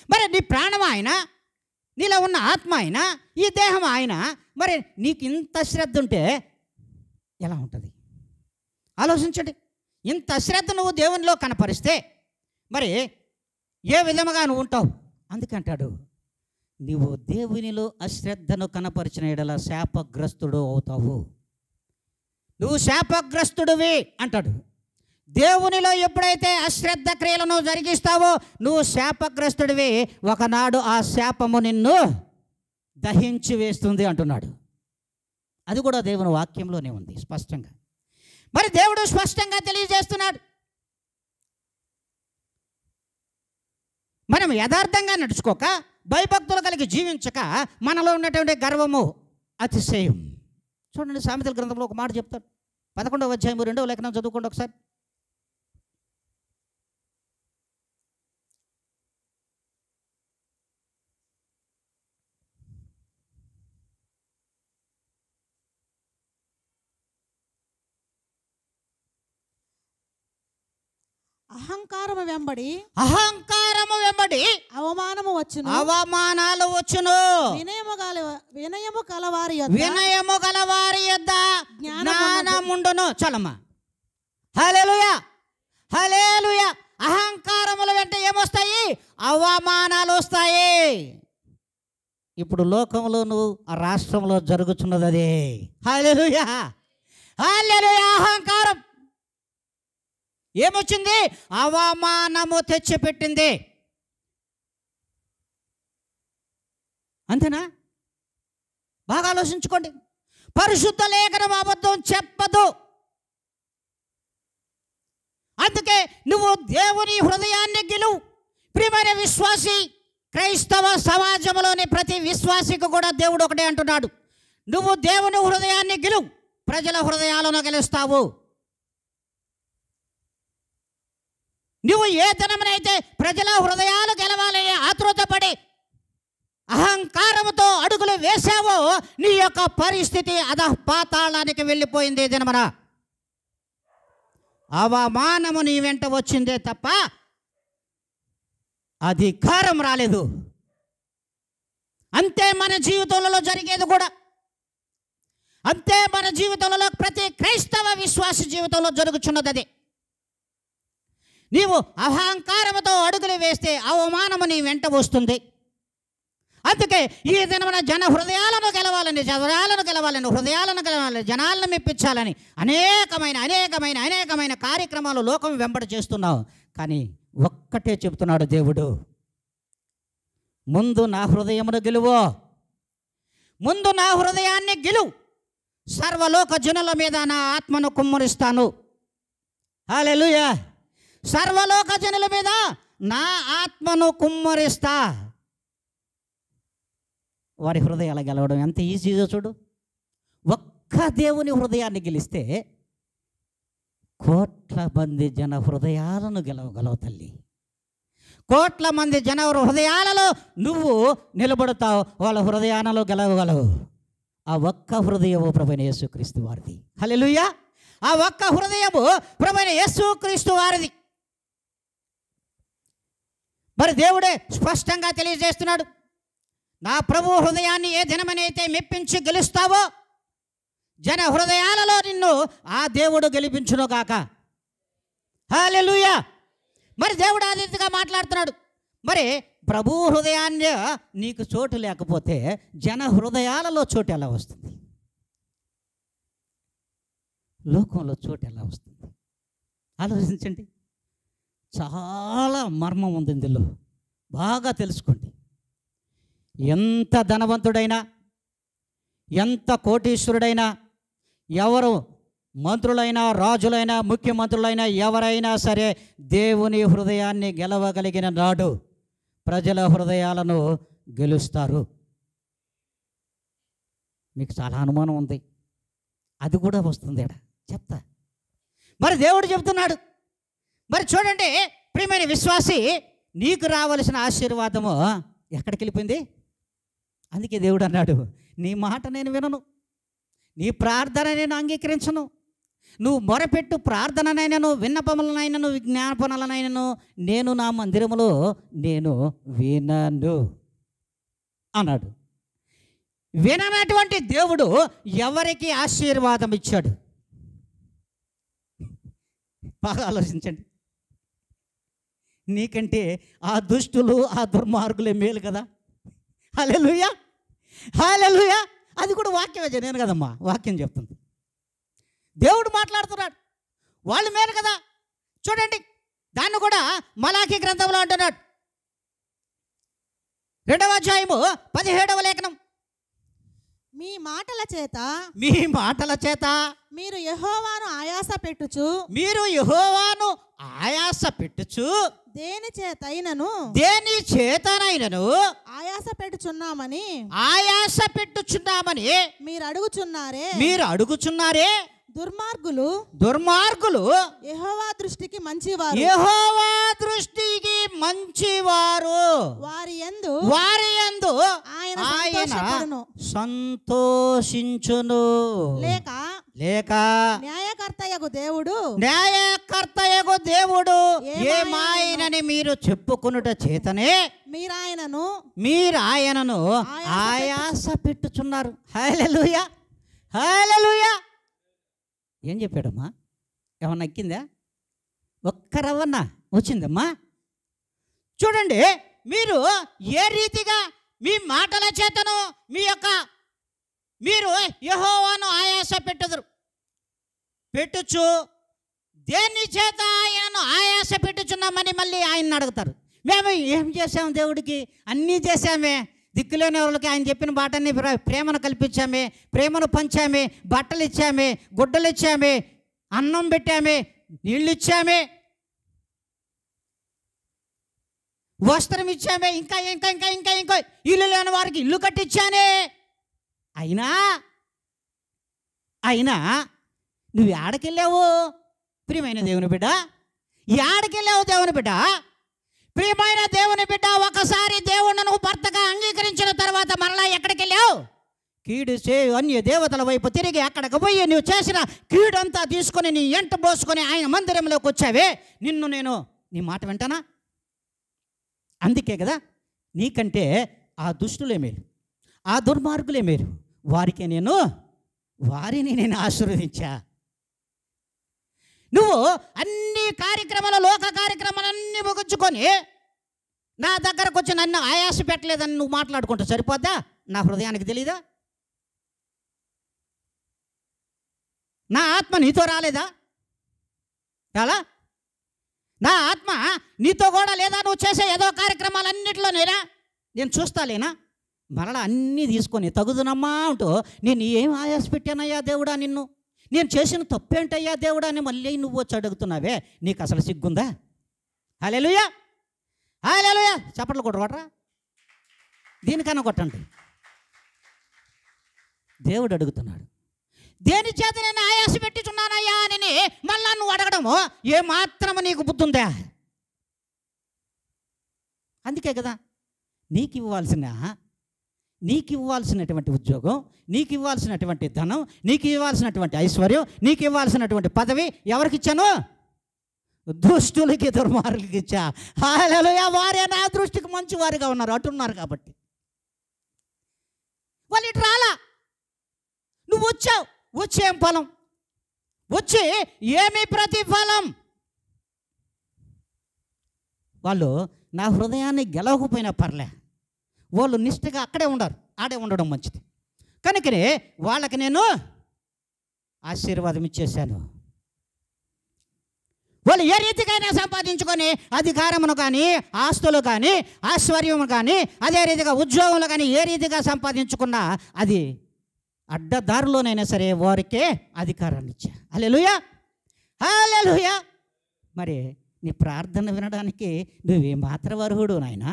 మరి నీ ప్రాణం ఆయన, నీలో ఉన్న ఆత్మ ఆయన, ఈ దేహం ఆయన, మరి నీకు ఇంత శ్రద్ధ ఉంటే ఎలా ఉంటుంది? ఆలోచించండి. ఇంత శ్రద్ధ నువ్వు దేవునిలో కనపరిస్తే మరి ఏ విధముగా నువ్వు ఉంటావు? అందుకంటాడు, నువ్వు దేవునిలో అశ్రద్ధను కనపరిచిన ఎడల శాపగ్రస్తుడు అవుతావు. నువ్వు శాపగ్రస్తుడివి అంటాడు. దేవునిలో ఎప్పుడైతే అశ్రద్ధ క్రియలను జరిగిస్తావో నువ్వు శాపగ్రస్తుడివి. ఒకనాడు ఆ శాపము నిన్ను దహించి వేస్తుంది అంటున్నాడు. అది కూడా దేవుని వాక్యంలోనే ఉంది స్పష్టంగా. మరి దేవుడు స్పష్టంగా తెలియజేస్తున్నాడు, మనం యథార్థంగా నడుచుకోక, భయభక్తులు కలిగి జీవించక, మనలో ఉన్నటువంటి గర్వము, అతిశయం. చూడండి, సామెతల గ్రంథంలో ఒక మాట చెప్తాడు. 11వ అధ్యాయము 2వ లేఖనం చదువుకోండి ఒకసారి. అహంకారము వెంబడి అవమానము వచ్చును, అవమానాలు వచ్చును. వినయము కలవారి యొద్ద జ్ఞానముండును. చలమ్మా, హల్లెలూయా, హల్లెలూయా. అహంకారముల వెంట ఏమొస్తాయి? అవమానాలు వస్తాయి. ఇప్పుడు లోకంలోను ఆ రాష్ట్రంలో జరుగుతున్నది అదే. హల్లెలూయా, హల్లెలూయా. అహంకారం ఏమొచ్చింది? అవమానము తెచ్చిపెట్టింది. అంతేనా? బాగా ఆలోచించుకోండి. పరిశుద్ధ లేఖనం అబద్ధం చెప్పదు. అందుకే నువ్వు దేవుని హృదయాన్ని గెలువు. ప్రియమైన విశ్వాసి, క్రైస్తవ సమాజంలోని ప్రతి విశ్వాసికి కూడా దేవుడు ఒకటే అంటున్నాడు, నువ్వు దేవుని హృదయాన్ని గెలువు, ప్రజల హృదయాలను గెలుస్తావు. నువ్వు ఏ దినమునైతే ప్రజల హృదయాలు గెలవాలని ఆతృతపడి అహంకారముతో అడుగులు వేశావో నీ యొక్క పరిస్థితి పాతాళానికి వెళ్ళిపోయింది. దినమన అవమానము నీ వెంట వచ్చిందే తప్ప అధికారం రాలేదు. అంతే మన జీవితంలో జరిగేది కూడా. అంతే మన జీవితంలో ప్రతి క్రైస్తవ విశ్వాస జీవితంలో జరుగుతున్నది అది. నీవు అహంకారముతో అడుగులు వేస్తే అవమానము నీ వెంట వస్తుంది. అందుకే ఈ దినమున జన హృదయాలను గెలవాలని, హృదయాలను గెలవాలని, జనాలను మెప్పించాలని అనేకమైన కార్యక్రమాలు లోకం వెంబడి చేస్తున్నావు. కానీ ఒక్కటే చెబుతున్నాడు దేవుడు, ముందు నా హృదయమును గెలువు, ముందు నా హృదయాన్ని గెలువు, సర్వలోక జనుల మీద నా ఆత్మను కుమ్మరిస్తాను. హల్లెలూయా. సర్వలోక జనుల మీద నా ఆత్మను కుమ్మరిస్తా. వారి హృదయాలు గెలవడం ఎంత ఈజీగా చూడు. ఒక్క దేవుని హృదయాన్ని గెలిస్తే కోట్ల మంది జన హృదయాలను గెలవగలవు తల్లి. కోట్ల మంది జన హృదయాలలో నువ్వు నిలబడతావు, వాళ్ళ హృదయాలలో గెలవగలవు. ఆ ఒక్క హృదయము ప్రభువైన యేసుక్రీస్తు వారిది. హల్లెలూయా. ఆ ఒక్క హృదయము ప్రభువైన యేసుక్రీస్తు వారిది. మరి దేవుడే స్పష్టంగా తెలియజేస్తున్నాడు, నా ప్రభు హృదయాన్ని ఏ దినమనైతే మెప్పించి గెలుస్తావో జన హృదయాలలో నిన్ను ఆ దేవుడు గెలిపించును గాక. హల్లెలూయా. మరి దేవుడు ఆ రీతిగా మాట్లాడుతున్నాడు. మరి ప్రభు హృదయాన్ని నీకు చోటు లేకపోతే జన హృదయాలలో చోటు ఎలా వస్తుంది? లోకంలో చోటు ఎలా వస్తుంది? ఆలోచించండి. చాలా మర్మం ఉంది ఇందులో, బాగా తెలుసుకోండి. ఎంత ధనవంతుడైనా, ఎంత కోటీశ్వరుడైనా, ఎవరు మంత్రులైనా, రాజులైనా, ముఖ్యమంత్రులైనా, ఎవరైనా సరే దేవుని హృదయాన్ని గెలవగలిగిన నాడు ప్రజల హృదయాలను గెలుస్తారు. మీకు చాలా అనుమానం ఉంది, అది కూడా వస్తుంది చెప్తా. మరి దేవుడు చెప్తున్నాడు. మరి చూడండి ప్రియమైన విశ్వాసి, నీకు రావలసిన ఆశీర్వాదము ఎక్కడికి వెళ్ళిపోయింది? అందుకే దేవుడు అన్నాడు, నీ మాట నేను వినను, నీ ప్రార్థన నేను అంగీకరించను. నువ్వు మొరపెట్టు ప్రార్థననైనను, విన్నపములనైనను, విజ్ఞాపనలనైనను నేను నా మందిరములో నేను వినను అన్నాడు. విననటువంటి దేవుడు ఎవరికి ఆశీర్వాదం ఇచ్చాడు? బాగా ఆలోచించండి. నీకంటే ఆ దుష్టులు, ఆ దుర్మార్గులే మేలు కదా. హల్లెలూయా, హల్లెలూయా. అది కూడా వాక్యమే, నేను కదమ్మా, వాక్యం చెప్తుంది. దేవుడు మాట్లాడుతున్నాడు, వాళ్ళు మేలు కదా. చూడండి, దాన్ని కూడా మలాకీ గ్రంథంలో అంటున్నాడు, 2వ అధ్యాయము 17వ లేఖనం. మీ మాటల చేత మీరు యెహోవాను ఆయాస పెట్టుచు దేని చేతనైనను ఆయాస పెట్టుచున్నామని మీరు అడుగుచున్నారే. దుర్మార్గులు యెహోవా దృష్టికి మంచివారు, వారి యందు ఆయన సంతోషించును. లేక న్యాయకర్తయగు దేవుడు ఏమాయనని మీరు చెప్పుకొనుట చేతనే మీరు ఆయనను ఆయాస పెట్టుచున్నారు. హల్లెలూయా, హల్లెలూయా. ఏం చెప్పాడమ్మా? ఏమన్నా ఎక్కిందా? ఒక్క రవ్వన్నా వచ్చిందమ్మా? చూడండి, మీరు ఏ రీతిగా మీ మాటల చేతను మీరు యెహోవాను ఆయాస పెట్టుచు దేని చేత ఆయనను ఆయాస పెట్టుచున్నామని మళ్ళీ ఆయన్ని అడుగుతారు. మేము ఏం చేసాము దేవుడికి? అన్నీ చేశామే. దిక్కులేని వాళ్ళకి ఆయన చెప్పిన బాటని ప్రేమను కల్పించామే, ప్రేమను పంచామే, బట్టలు ఇచ్చామే, గుడ్డలు ఇచ్చామే, అన్నం పెట్టామే, నీళ్ళు ఇచ్చామే, వస్త్రం ఇచ్చామే, ఇంకా ఇంకా ఇంకా ఇంకా ఇంకా ఇల్లు లేని వారికి ఇల్లు కట్టించానే. అయినా నువ్వు ఏడకెళ్ళావు ప్రియమైన దేవుని బిడ్డ? ఏడకెళ్ళావు దేవుని బిడ్డ? ప్రియమైన దేవుని బిడ్డ, ఒకసారి దేవుణ్ణి నువ్వు భర్తగా అంగీకరించిన తర్వాత మరలా ఎక్కడికి వెళ్ళావు? కీడు అన్య దేవతల వైపు తిరిగి అక్కడికి పోయి నువ్వు చేసిన కీడంతా తీసుకొని నీ ఎంట పోసుకొని ఆయన మందిరంలోకి వచ్చావే. నేను నీ మాట వింటానా? అందుకే కదా నీకంటే ఆ దుష్టులే మేలు, ఆ దుర్మార్గులే మేలు. వారిని నేను ఆశీర్వదించా. నువ్వు అన్ని కార్యక్రమాలు, లోక కార్యక్రమాలన్నీ ముగించుకొని నా దగ్గరకు వచ్చి నన్ను ఆయాస పెట్టలేదని నువ్వు మాట్లాడుకుంటూ సరిపోద్దా? నా హృదయానికి తెలీదా? నా ఆత్మ నీతో రాలేదా? చాలా నా ఆత్మ నీతో కూడా లేదా? నువ్వు చేసే ఏదో కార్యక్రమాలన్నింటిలోనేనా నేను చూస్తాలేనా? మరలా అన్నీ తీసుకొని తగుదునమ్మా అంటూ నేను ఏం ఆయాస పెట్టానయ్యా దేవుడా నిన్ను, నేను చేసిన తప్పేంటయ్యా దేవుడా అని మళ్ళీ నువ్వు వచ్చి అడుగుతున్నావే. నీకు అసలు సిగ్గుందా? హల్లెలూయా, హల్లెలూయా. చప్పట్లు కొట్టరా, దీనికన్నా కొట్టండి. దేవుడు అడుగుతున్నాడు, దేని చేత నేను ఆయాస పెట్టుచున్నానయ్యా అని మళ్ళా నువ్వు అడగడము ఏమాత్రము నీకు బుద్ధి ఉందా? అందుకే కదా నీకు ఇవ్వాల్సినటువంటి ఉద్యోగం, నీకు ఇవ్వాల్సినటువంటి ధనం, నీకు ఇవ్వాల్సినటువంటి ఐశ్వర్యం, నీకు ఇవ్వాల్సినటువంటి పదవి ఎవరికి ఇచ్చాను? దుష్టులకి, దుర్మార్గులకి ఇచ్చా. హల్లెలూయా. వారే నా దృష్టికి మంచి వారిగా ఉన్నారు, అటున్నారు కాబట్టి. వాళ్ళు ఇటు రాలా, నువ్వు వచ్చావు. వచ్చేం ఫలం? వచ్చి ఏమి ప్రతిఫలం? వాళ్ళు నా హృదయాన్ని గెలవకపోయినా పర్లే, వాళ్ళు నిష్ఠగా అక్కడే ఉండరు, ఆడే ఉండడం మంచిది. కనుకనే వాళ్ళకి నేను ఆశీర్వాదం ఇచ్చేశాను. వాళ్ళు ఏ రీతికైనా సంపాదించుకొని అధికారమును కానీ, ఆస్తులు కానీ, ఐశ్వర్యము కానీ, అదే రీతిగా ఉద్యోగంలో కానీ ఏ రీతిగా సంపాదించుకున్నా అది అడ్డదారులోనైనా సరే వారికే అధికారాన్ని ఇచ్చా. హల్లెలూయా, హల్లెలూయా. మరి నీ ప్రార్థన వినడానికి నువ్వేమాత్రం అర్హుడు నాయనా?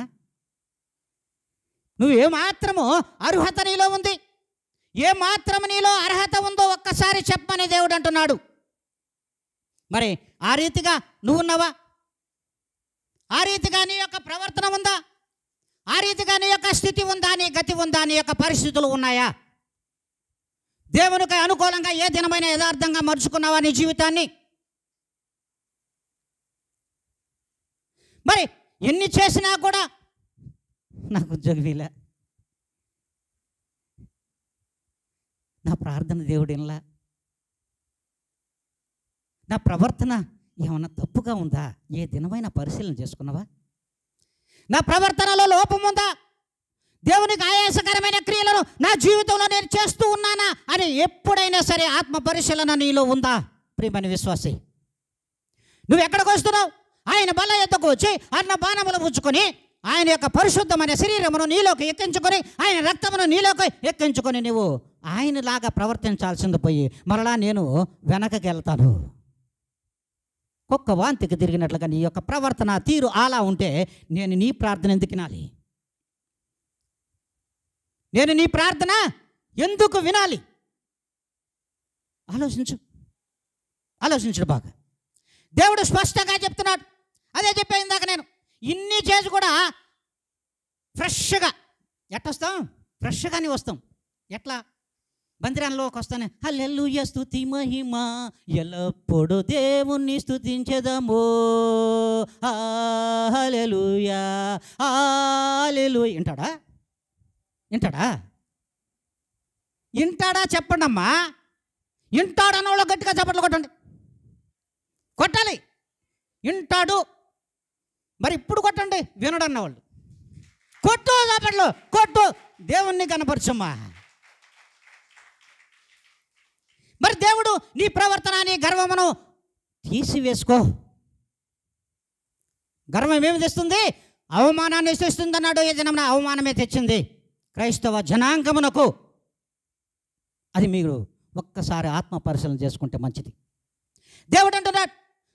నువ్వేమాత్రము అర్హత నీలో ఉంది? ఏమాత్రము నీలో అర్హత ఉందో ఒక్కసారి చెప్పమని దేవుడు అంటున్నాడు. మరి ఆ రీతిగా నువ్వున్నావా? ఆ రీతిగా నీ యొక్క ప్రవర్తన ఉందా? ఆ రీతిగా నీ యొక్క స్థితి ఉందా? నీ గతి ఉందా? నీ యొక్క పరిస్థితులు ఉన్నాయా? దేవునికి అనుకూలంగా ఏ దినమైన యథార్థంగా మర్చుకున్నావా నీ జీవితాన్ని? మరి ఎన్ని చేసినా కూడా నాకు ఉద్యోగం ఇలా, నా ప్రార్థన దేవుడు ఇలా, నా ప్రవర్తన ఏమన్నా తప్పుగా ఉందా? ఏ దినమైన పరిశీలన చేసుకున్నావా? నా ప్రవర్తనలో లోపం ఉందా? దేవునికి ఆయాసకరమైన క్రియలను నా జీవితంలో నేను చేస్తూ ఉన్నానా అని ఎప్పుడైనా సరే ఆత్మ పరిశీలన నీలో ఉందా? ప్రియమైన విశ్వాసి, నువ్వు ఎక్కడికి వస్తున్నావు? ఆయన బల్ల ఎద్దకు వచ్చి అన్న బాణములు పుచ్చుకొని ఆయన యొక్క పరిశుద్ధమైన శరీరమును నీలోకి ఎక్కించుకొని, ఆయన రక్తమును నీలోకి ఎక్కించుకొని నువ్వు ఆయనలాగా ప్రవర్తించాల్సింది పోయి మరలా నేను వెనకకి వెళ్తాను. కుక్క వాంతికి తిరిగినట్లుగా నీ యొక్క ప్రవర్తన తీరు అలా ఉంటే నేను నీ ప్రార్థన ఎందుకు వినాలి? నేను నీ ప్రార్థన ఎందుకు వినాలి? ఆలోచించు బాగా. దేవుడు స్పష్టంగా చెప్తున్నాడు. అదే చెప్పే ఇందాక నేను ఇన్ని చేసి కూడా ఫ్రెష్గా ఎట్టొస్తాం? ఫ్రెష్గానే వస్తాం. ఎట్లా? మందిరంలోకి వస్తానే హల్లెలూయా స్తుతి మహిమ ఎల్లప్పుడూ దేవుణ్ణి స్తుతించెదము, హల్లెలూయా హల్లెలూయా. వింటాడా చెప్పండి అమ్మా. వింటాడన్న వాళ్ళు గట్టిగా చప్పట్లు కొట్టాలి. వింటాడు మరి ఇప్పుడు కొట్టండి. వినడన్న వాళ్ళు కొట్టు, చప్పట్లు కొట్టు, దేవుణ్ణి కనపరచమ్మా. మరి దేవుడు నీ ప్రవర్తన, నీ గర్వమును తీసివేసుకో. గర్వం ఏమి తెస్తుంది? అవమానాన్ని తెస్తుంది అన్నాడు. ఏ దినమున అవమానమే తెచ్చింది క్రైస్తవ జనాంగమునకు. అది మీరు ఒక్కసారి ఆత్మ పరిశీలన చేసుకుంటే మంచిది. దేవుడు అంటున్నాడు,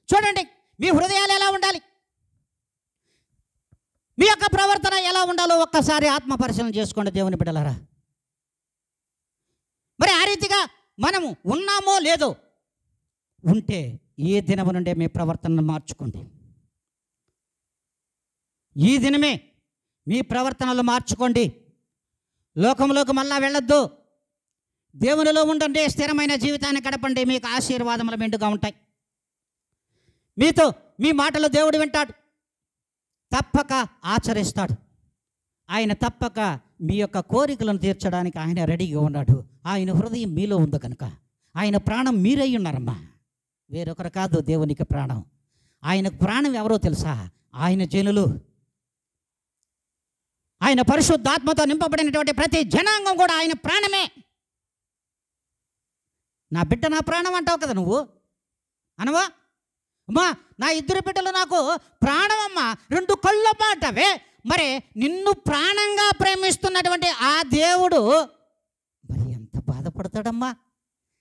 చూడండి మీ హృదయాలు ఎలా ఉండాలి, మీ యొక్క ప్రవర్తన ఎలా ఉండాలో ఒక్కసారి ఆత్మ పరిశీలన చేసుకోండి దేవుని బిడ్డలారా. మరి ఆ రీతిగా మనము ఉన్నామో లేదో, ఉంటే ఏ దినము నుండే మీ ప్రవర్తనను మార్చుకోండి. ఈ దినమే మీ ప్రవర్తనలు మార్చుకోండి. లోకంలోకి మళ్ళా వెళ్ళొద్దు. దేవునిలో ఉండండి. స్థిరమైన జీవితాన్ని గడపండి. మీకు ఆశీర్వాదములు మెండుగా ఉంటాయి. మీతో మీ మాటలు దేవుడు వింటాడు, తప్పక ఆచరిస్తాడు. ఆయన తప్పక మీ యొక్క కోరికలను తీర్చడానికి ఆయన రెడీగా ఉన్నాడు. ఆయన హృదయం మీలో ఉంది కనుక ఆయన ప్రాణం మీరై ఉన్నారమ్మా. వేరొకరు కాదు దేవునికి ప్రాణం. ఆయనకు ప్రాణం ఎవరో తెలుసా? ఆయన జనులు. ఆయన పరిశుద్ధాత్మతో నింపబడినటువంటి ప్రతి జనాంగం కూడా ఆయన ప్రాణమే. నా బిడ్డ నా ప్రాణం అంటావు కదా నువ్వు, అనవా? అమ్మా నా 2 బిడ్డలు నాకు ప్రాణం అమ్మా, 2 కళ్ళమ్మా అంటావే. మరి నిన్ను ప్రాణంగా ప్రేమిస్తున్నటువంటి ఆ దేవుడు మరి ఎంత బాధపడతాడమ్మా?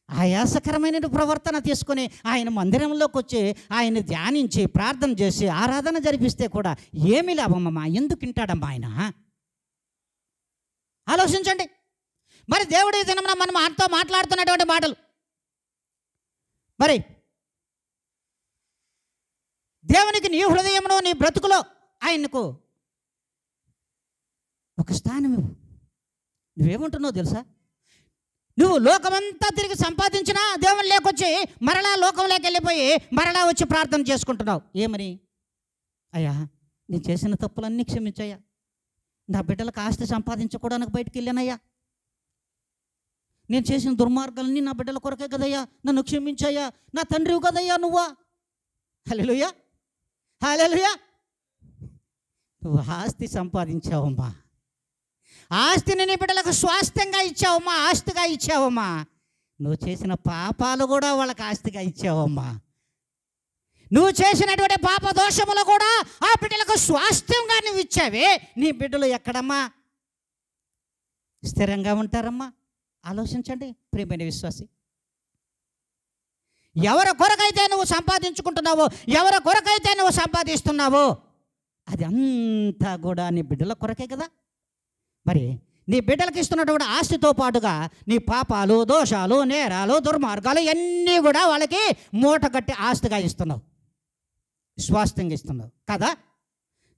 ఆయాసకరమైన ప్రవర్తన తీసుకొని ఆయన మందిరంలోకి వచ్చి ఆయన ధ్యానించి ప్రార్థన చేసి ఆరాధన జరిపిస్తే కూడా ఏమి లాభమ్మా? ఎందుకు వింటాడమ్మా ఆయన? ఆలోచించండి. మరి దేవుడి దినమున మనం ఆయనతో మాట్లాడుతున్నటువంటి మాటలు, మరి దేవునికి నీ హృదయంలో నీ బ్రతుకులో ఆయనకు ఒక స్థానం ఇవ్వు. నువ్వేమంటున్నావు తెలుసా? నువ్వు లోకమంతా తిరిగి సంపాదించినా దేవుని లేకొచ్చి మరలా లోకంలోకి వెళ్ళిపోయి మరలా వచ్చి ప్రార్థన చేసుకుంటున్నావు. ఏమని? అయ్యా నేను చేసిన తప్పులన్నీ క్షమించయ్యా, నా బిడ్డలకు ఆస్తి సంపాదించుకోవడానికి బయటికి వెళ్ళానయ్యా, నేను చేసిన దుర్మార్గాలన్నీ నా బిడ్డల కొరకే కదయ్యా, నన్ను క్షమించయ్యా, నా తండ్రివి కదయ్యా నువ్వా. హల్లెలూయా, హల్లెలూయా. నువ్వు ఆస్తి సంపాదించావమ్మా, ఆస్తిని నీ బిడ్డలకు స్వాస్థ్యంగా ఇచ్చావమ్మా, ఆస్తిగా ఇచ్చావమ్మా. నువ్వు చేసిన పాపాలు కూడా వాళ్ళకి ఆస్తిగా ఇచ్చావమ్మా. నువ్వు చేసినటువంటి పాప దోషములు కూడా ఆ బిడ్డలకు స్వాస్థ్యంగా నువ్వు ఇచ్చావే. నీ బిడ్డలు ఎక్కడమ్మా స్థిరంగా ఉంటారమ్మా? ఆలోచించండి ప్రియమైన విశ్వాసి. ఎవరి కొరకైతే నువ్వు సంపాదించుకుంటున్నావో, ఎవరి కొరకైతే నువ్వు సంపాదిస్తున్నావో అది అంతా కూడా నీ బిడ్డల కొరకే కదా. మరి నీ బిడ్డలకు ఇస్తున్నటువంటి ఆస్తితో పాటుగా నీ పాపాలు, దోషాలు, నేరాలు, దుర్మార్గాలు ఇవన్నీ కూడా వాళ్ళకి మూట కట్టి ఆస్తిగా ఇస్తున్నావు, స్వాస్థ్యంగా ఇస్తున్నావు కదా.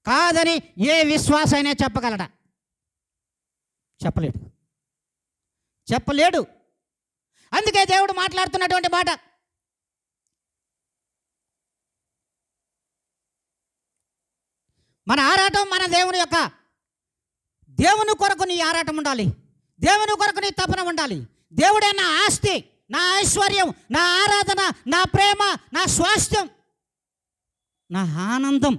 కాదని ఏ విశ్వాసైనా చెప్పగలడా? చెప్పలేడు, చెప్పలేడు. అందుకే దేవుడు మాట్లాడుతున్నటువంటి మాట, మన ఆరాటం మన దేవుని యొక్క, దేవుని కొరకు నీ ఆరాటం ఉండాలి, దేవుని కొరకు నీ తపన ఉండాలి. దేవుడే నా ఆస్తి, నా ఐశ్వర్యం, నా ఆరాధన, నా ప్రేమ, నా స్వాస్థ్యం, నా ఆనందం,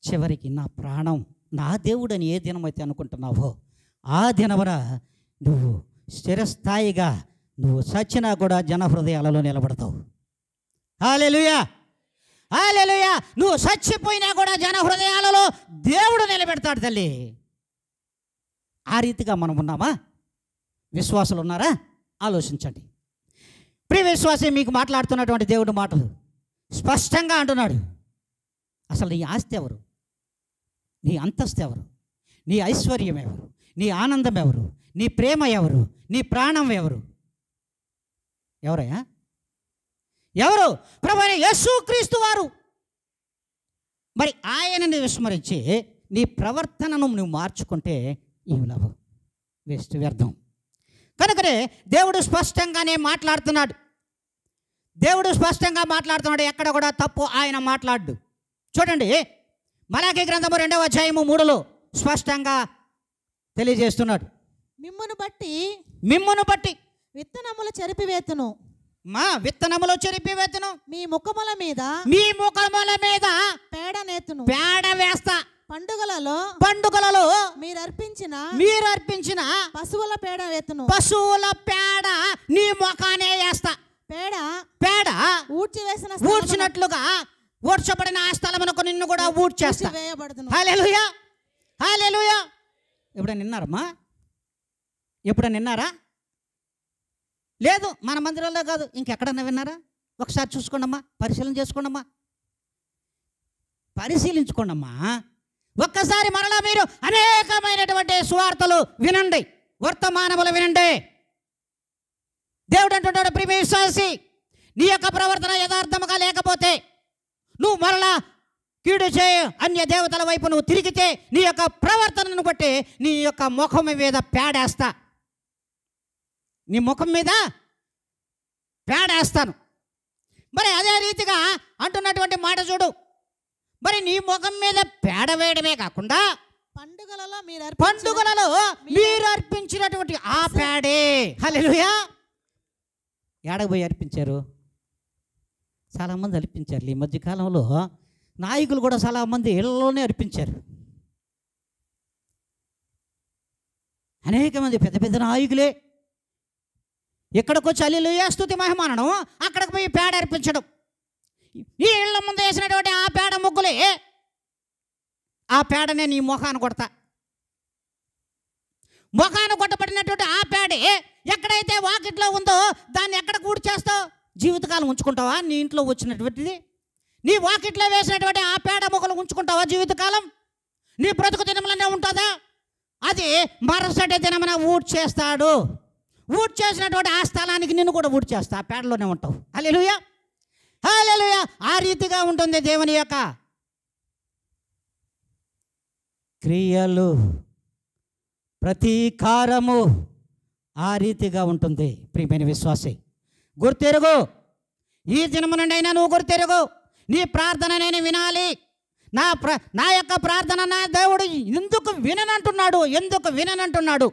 చివరికి నా ప్రాణం. నా దేవుడని ఏ దినమైతే అనుకుంటున్నావో ఆ దినమున నువ్వు స్థిరస్థాయిగా నువ్వు సచ్చినా కూడా జన హృదయాలలో నిలబడతావు. హల్లెలూయా, హల్లెలూయా. నువ్వు చచ్చిపోయినా కూడా జన హృదయాలలో దేవుడు నిలబెడతాడు తల్లి. ఆ రీతిగా మనం ఉన్నామా? విశ్వాసులు ఉన్నారా? ఆలోచించండి. ప్రియ విశ్వాసి, మీకు మాట్లాడుతున్నటువంటి దేవుడు మాటలు స్పష్టంగా అంటున్నాడు. అసలు నీ ఆస్తి ఎవరు? నీ అంతస్తు ఎవరు? నీ ఐశ్వర్యం ఎవరు? నీ ఆనందం ఎవరు? నీ ప్రేమ ఎవరు? నీ ప్రాణం ఎవరు? ఎవరయ్యా? ఎవరు? ప్రభువైన యేసుక్రీస్తు వారు. మరి ఆయనని విస్మరించి నీ ప్రవర్తనను నువ్వు మార్చుకుంటే ఏమి లాభం? వేస్ట్, వ్యర్థం. కనుకనే దేవుడు స్పష్టంగానే మాట్లాడుతున్నాడు. దేవుడు స్పష్టంగా మాట్లాడుతున్నాడు. ఎక్కడ కూడా తప్పు ఆయన మాట్లాడు. చూడండి, మలాకీ గ్రంథము 2వ అధ్యాయము 3లో స్పష్టంగా తెలియజేస్తున్నాడు. మిమ్మును బట్టి విత్తనములు చెరిపివేతును, మా విత్తనములు చెరిపివేతును, మీ ముఖముల మీద పేడ నేతును, పేడ వేస్తా. పండుగలలో మీరు అర్పించిన పశువుల పేడ వేతును, పశువుల పేడ నీ ముఖానే వేస్తా. పేడ ఊడ్చినట్లుగా ఊడ్చబడిన ఆ స్థలమునకు నిన్ను కూడా ఊడ్చేస్తా. హల్లెలూయా, హల్లెలూయా. ఎప్పుడైనా విన్నారమ్మా? ఎప్పుడైనా విన్నారా? లేదు, మన మందిరంలో కాదు, ఇంకెక్కడన్నా విన్నారా? ఒకసారి చూసుకోండమ్మా, పరిశీలించుకోండమ్మా. ఒక్కసారి మరలా మీరు అనేకమైనటువంటి సువార్తలు వినండి, వర్తమానములు వినండి. దేవుడు అంటున్నాడు, ప్రియ విశ్వాసి, నీ యొక్క ప్రవర్తన యథార్థముగా లేకపోతే నువ్వు మరలా కీడు చేయ అన్య దేవతల వైపు నువ్వు తిరిగితే నీ యొక్క ప్రవర్తనను బట్టి నీ యొక్క ముఖం మీద పేడేస్తా, నీ ముఖం మీద పేడేస్తాను. మరి అదే రీతిగా అంటున్నటువంటి మాట చూడు. మరి నీ ముఖం మీద పేడ వేయడమే కాకుండా పండుగలలో మీరు అర్పించినటువంటి ఆ పేడే, హల్లెలూయా, ఏడకు పోయి అర్పించారు? చాలామంది అర్పించారు. ఈ మధ్యకాలంలో నాయకులు కూడా చాలామంది ఇళ్ళలోనే అర్పించారు. అనేక మంది పెద్ద పెద్ద నాయకులే ఎక్కడికి వచ్చి హల్లెలూయా స్తుతి మహిమానడం, అక్కడికి పోయి పేడ అర్పించడం. ఈ ఇళ్ళ ముందు వేసినటువంటి ఆ పేడ ముగ్గులే, ఆ పేడనే నీ ముఖాన్ని కొడతా. ముఖాన్ని కొట్టబడినటువంటి ఆ పేడే ఎక్కడైతే వాకిట్లో ఉందో దాన్ని ఎక్కడ కూడి చేస్తావు? జీవితకాలం ఉంచుకుంటావా? నీ ఇంట్లో వచ్చినటువంటిది నీ వాకిట్లో వేసినటువంటి ఆ పేడ ముక్కలు ఉంచుకుంటావా జీవితకాలం? నీ బ్రతుకు దినములనే ఉంటుందా? అది మరుసటి దినమున ఊడ్ చేస్తాడు. ఊడ్ చేసినటువంటి ఆ స్థలానికి నిన్ను కూడా ఊడ్ చేస్తా, ఆ పేడలోనే ఉంటావు. హల్లెలూయా, హల్లెలూయా. ఆ రీతిగా ఉంటుంది దేవుని యొక్క క్రియలు, ప్రతీకారము ఆ రీతిగా ఉంటుంది. ప్రియమైన విశ్వాసి, గుర్తెరుగు. ఈ దినము నుండి అయినా నువ్వు గుర్తెరుగు. నీ ప్రార్థన నేను వినాలి. నా యొక్క ప్రార్థన నా దేవుడు ఎందుకు విననంటున్నాడు? ఎందుకు విననంటున్నాడు?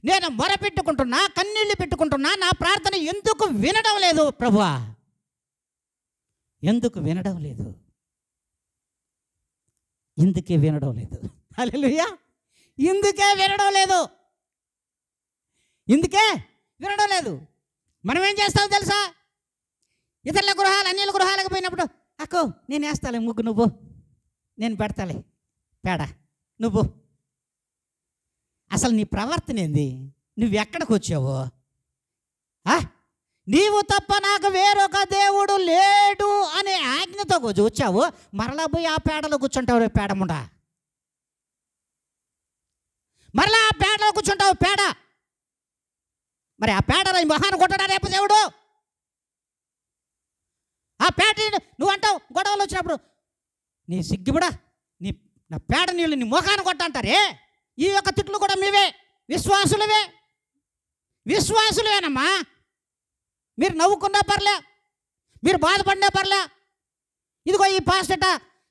నేను మొరపెట్టుకుంటున్నా, కన్నీళ్ళు పెట్టుకుంటున్నా, నా ప్రార్థన ఎందుకు వినడం లేదు ప్రభువా? ఎందుకు వినడం లేదు? ఇందుకే వినడం లేదు. హల్లెలూయా, ఇందుకే వినడం లేదు. ఇందుకే వినడం లేదు. మనం ఏం చేస్తామో తెలుసా? ఇతరుల గృహాలు, అన్యుల గృహాలకు పోయినప్పుడు, అక్కో నేను వేస్తాలే ముగ్గు, నువ్వు, నేను పెడతాలే పేడ, నువ్వు. అసలు నీ ప్రవర్తన ఏంది? నువ్వు ఎక్కడికి వచ్చావు? నీవు తప్ప నాకు వేరొక దేవుడు లేడు అనే ఆజ్ఞతో వచ్చావు, మరలా పోయి ఆ పేడలో కూర్చుంటావు. రేపు పేడముండా, మరలా ఆ పేడలో కూర్చుంటావు. పేడ, మరి ఆ పేడలో మొహాన్ని కొట్టడా రేపు దేవుడు? ఆ పేడ నువ్వు అంటావు గొడవలు వచ్చినప్పుడు, నీ సిగ్గుబడా, నా పేడ నీళ్ళు నీ మొహాన్ని కొట్టంటారే. ఈ యొక్క తిట్లు కూడా మీవే, విశ్వాసులేనమ్మా. మీరు నవ్వుకున్నా పర్లే, మీరు బాధపడినా పర్లే. ఇదిగో ఈ పాస్టట,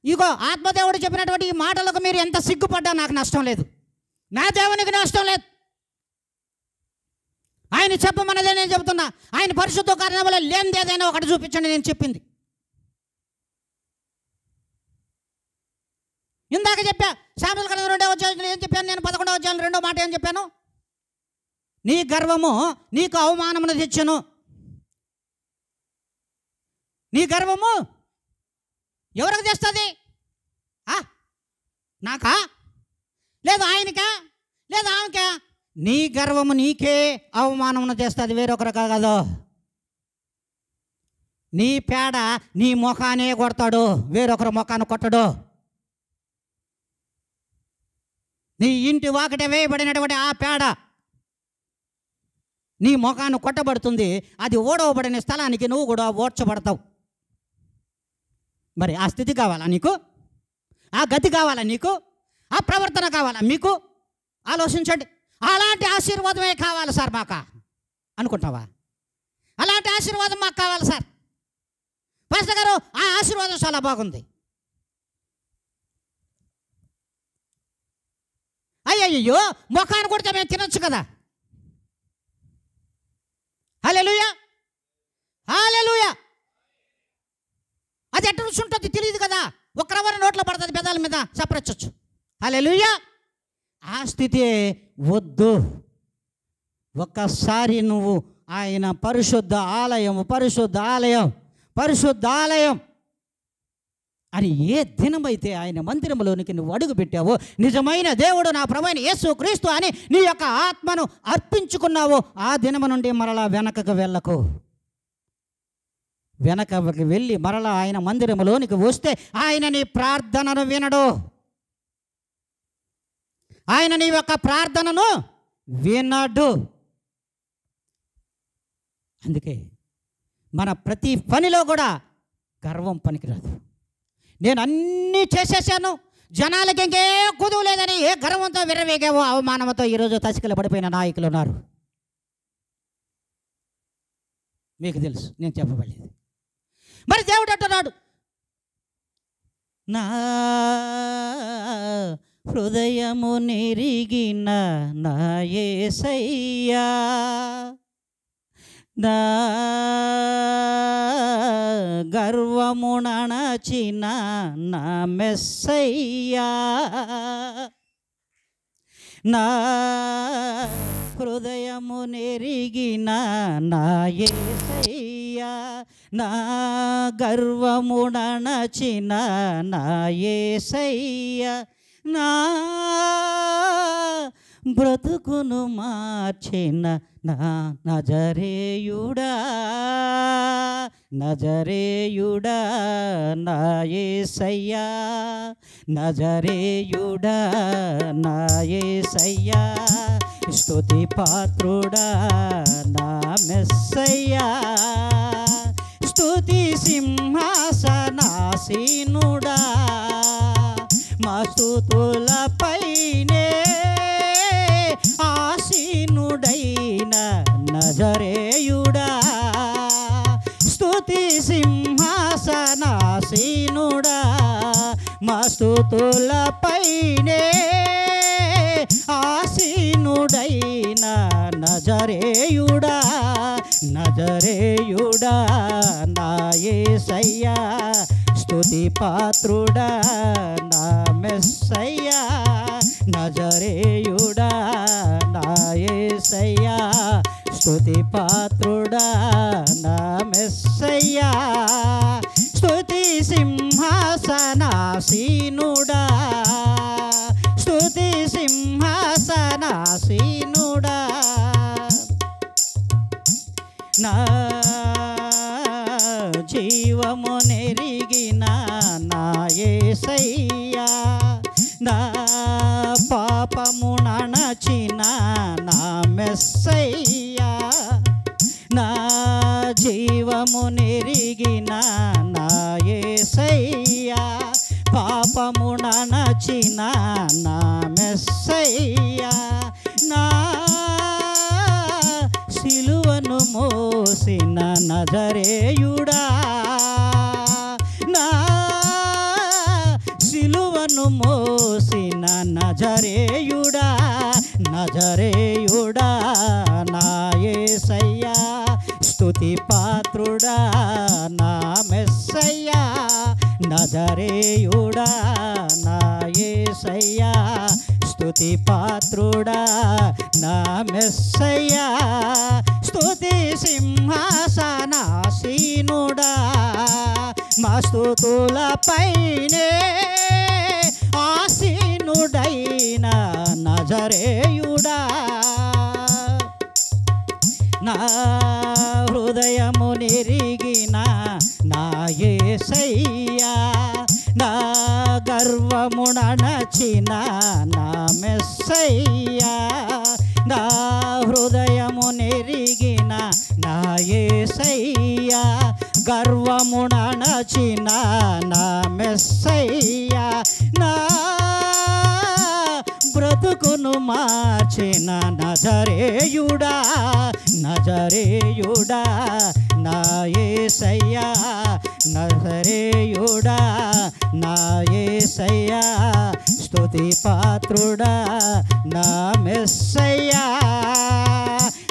ఇదిగో ఆత్మదేవుడు చెప్పినటువంటి ఈ మాటలకు మీరు ఎంత సిగ్గుపడ్డా నాకు నష్టం లేదు, నా దేవునికి నష్టం లేదు. ఆయన చెప్పమన్నదే నేను చెబుతున్నా. ఆయన పరిశుద్ధ కారణంలో లేనిది ఏదైనా ఒకటి చూపించండి నేను చెప్పింది. ఇందాక చెప్పా సామెతల గ్రంథం 2వ అధ్యాయంలో ఏం చెప్పాను నేను? 11వ అధ్యాయంలో 2వ మాట ఏం చెప్పాను? నీ గర్వము నీకు అవమానమును తెచ్చును. నీ గర్వము ఎవరికి తెస్తుంది? నాకా? లేదు ఆయనకా? లేదు ఆమెకా? నీ గర్వము నీకే అవమానమును తెస్తుంది, వేరొకరు కాదు. నీ పేడ నీ ముఖానే కొడతాడు, వేరొకరు ముఖాన్ని కొట్టడు. నీ ఇంటి వాకిట వేయబడినటువంటి ఆ పేడ నీ ముఖాన్ని కొట్టబడుతుంది. అది ఓడవబడిన స్థలానికి నువ్వు కూడా ఓడ్చబడతావు. మరి ఆ స్థితి కావాలా నీకు? ఆ గతి కావాలా నీకు? ఆ ప్రవర్తన కావాలా మీకు? ఆలోచించండి. అలాంటి ఆశీర్వాదమే కావాలి సార్ మాకు అనుకుంటావా? అలాంటి ఆశీర్వాదం మాకు కావాలి సార్. పాస్టర్ గారు ఆ ఆశీర్వాదం చాలా బాగుంది. అయ్యయ్యో ముఖాన్ని కొడితే మేము తినొచ్చు కదా. హల్లెలూయా, హల్లెలూయా. అది ఎట్ట రుచి ఉంటుంది తెలియదు కదా. ఒక రవ్వ నోట్లో పడుతుంది, పెదాల మీద చప్పరొచ్చు. హల్లెలూయా. ఆ స్థితి వద్దు. ఒక్కసారి నువ్వు ఆయన పరిశుద్ధ ఆలయం, పరిశుద్ధ ఆలయం, పరిశుద్ధ ఆలయం అని ఏ దినమైతే ఆయన మందిరంలోనికి నువ్వు అడుగు పెట్టావో, నిజమైన దేవుడు నా ప్రభువైన యేసు క్రీస్తు అని నీ యొక్క ఆత్మను అర్పించుకున్నావో, ఆ దినము నుండి మరలా వెనకకు వెళ్ళకు. వెనకకి వెళ్ళి మరలా ఆయన మందిరంలోనికి వస్తే ఆయన నీ ప్రార్థనను వినడు. ఆయన నీ యొక్క ప్రార్థనను వినడు. అందుకే మన ప్రతి పనిలో కూడా గర్వం పనికిరాదు. నేను అన్నీ చేసేసాను, జనాలకి ఇంకే కుదువు లేదని ఏ గర్వంతో విర్రవేగావో అవమానంతో ఈరోజు తసికలు పడిపోయిన నాయకులు ఉన్నారు. మీకు తెలుసు, నేను చెప్పబడలేదు. మరి దేవుడు అంటున్నాడు, నా హృదయము నెరిగిన నా యేసయ్యా, నా గర్వమునచిన నా మెస్సయ్యా, నా హృదయము నెరిగిన నా యేసయ్యా, నా గర్వమునచిన నా యేసయ్యా, నా బ్రతుకును మార్చిన నా నజరేయుడా, నజరేయుడా నా యేసయ్యా, నజరేయుడా నా యేసయ్యా, స్తుతి పాత్రుడా నా మెస్సయ్యా, స్తుతి సింహాసనాసీనుడా, మా స్తుతులపైనే ఆసీనుడైన నజరేయుడా, స్తుతి సింహాసనాసీనుడా, మా స్తుతులపైనే ఆసీనుడైన నజరేయుడా, నజరేయుడా నా యేసయ్యా, స్తుతి పాత్రుడా నా మెస్సయ్యా, నజరేయుడా నా యేసయ్యా, స్తుతి పాత్రుడా నా మెస్సయ్యా, స్తుతి సింహాసనాసీనుడా, స్తుతి సింహాసనాసీనుడా, నా జీవము నెరిగిన నా యేసయ్యా, నా పాపము నణచిన నా మెస్సయ్యా, నా జీవము నెరిగిన నా యేసయ్యా, పాపము నణచిన నా మెస్సయ్యా, నా సిలువను మోసిన నజరేయుడా, నా సిలువను మోసిన నజరేయుడా, నజరేయుడా నా యేసయ్యా, స్తుతి పాత్రుడా నా మెస్సయ్యా, నజరేయుడా నా యేసయ్యా, స్తుతి పాత్రుడా నా మెస్సయ్యా, స్తుతి సింహాసనాసీనుడా, మా స్తుతులపైనే ఆసీనుడైన నజరేయుడా, నా హృదయము నెరిగిన నా యేసయ్యా, నా గర్వమునచిన నా మెస్సయ్యా, నా హృదయము నెరిగిన నా యేసయ్యా, గర్వమునచిన నా మెస్సయ్యా, నా బ్రతుకును మార్చిన నజరేయుడా, నజరేయుడా నా యేసయ్యా, నజరేయుడా నా యేసయ్యా, స్తుతి పాత్రుడా నా మెస్సయ్యా,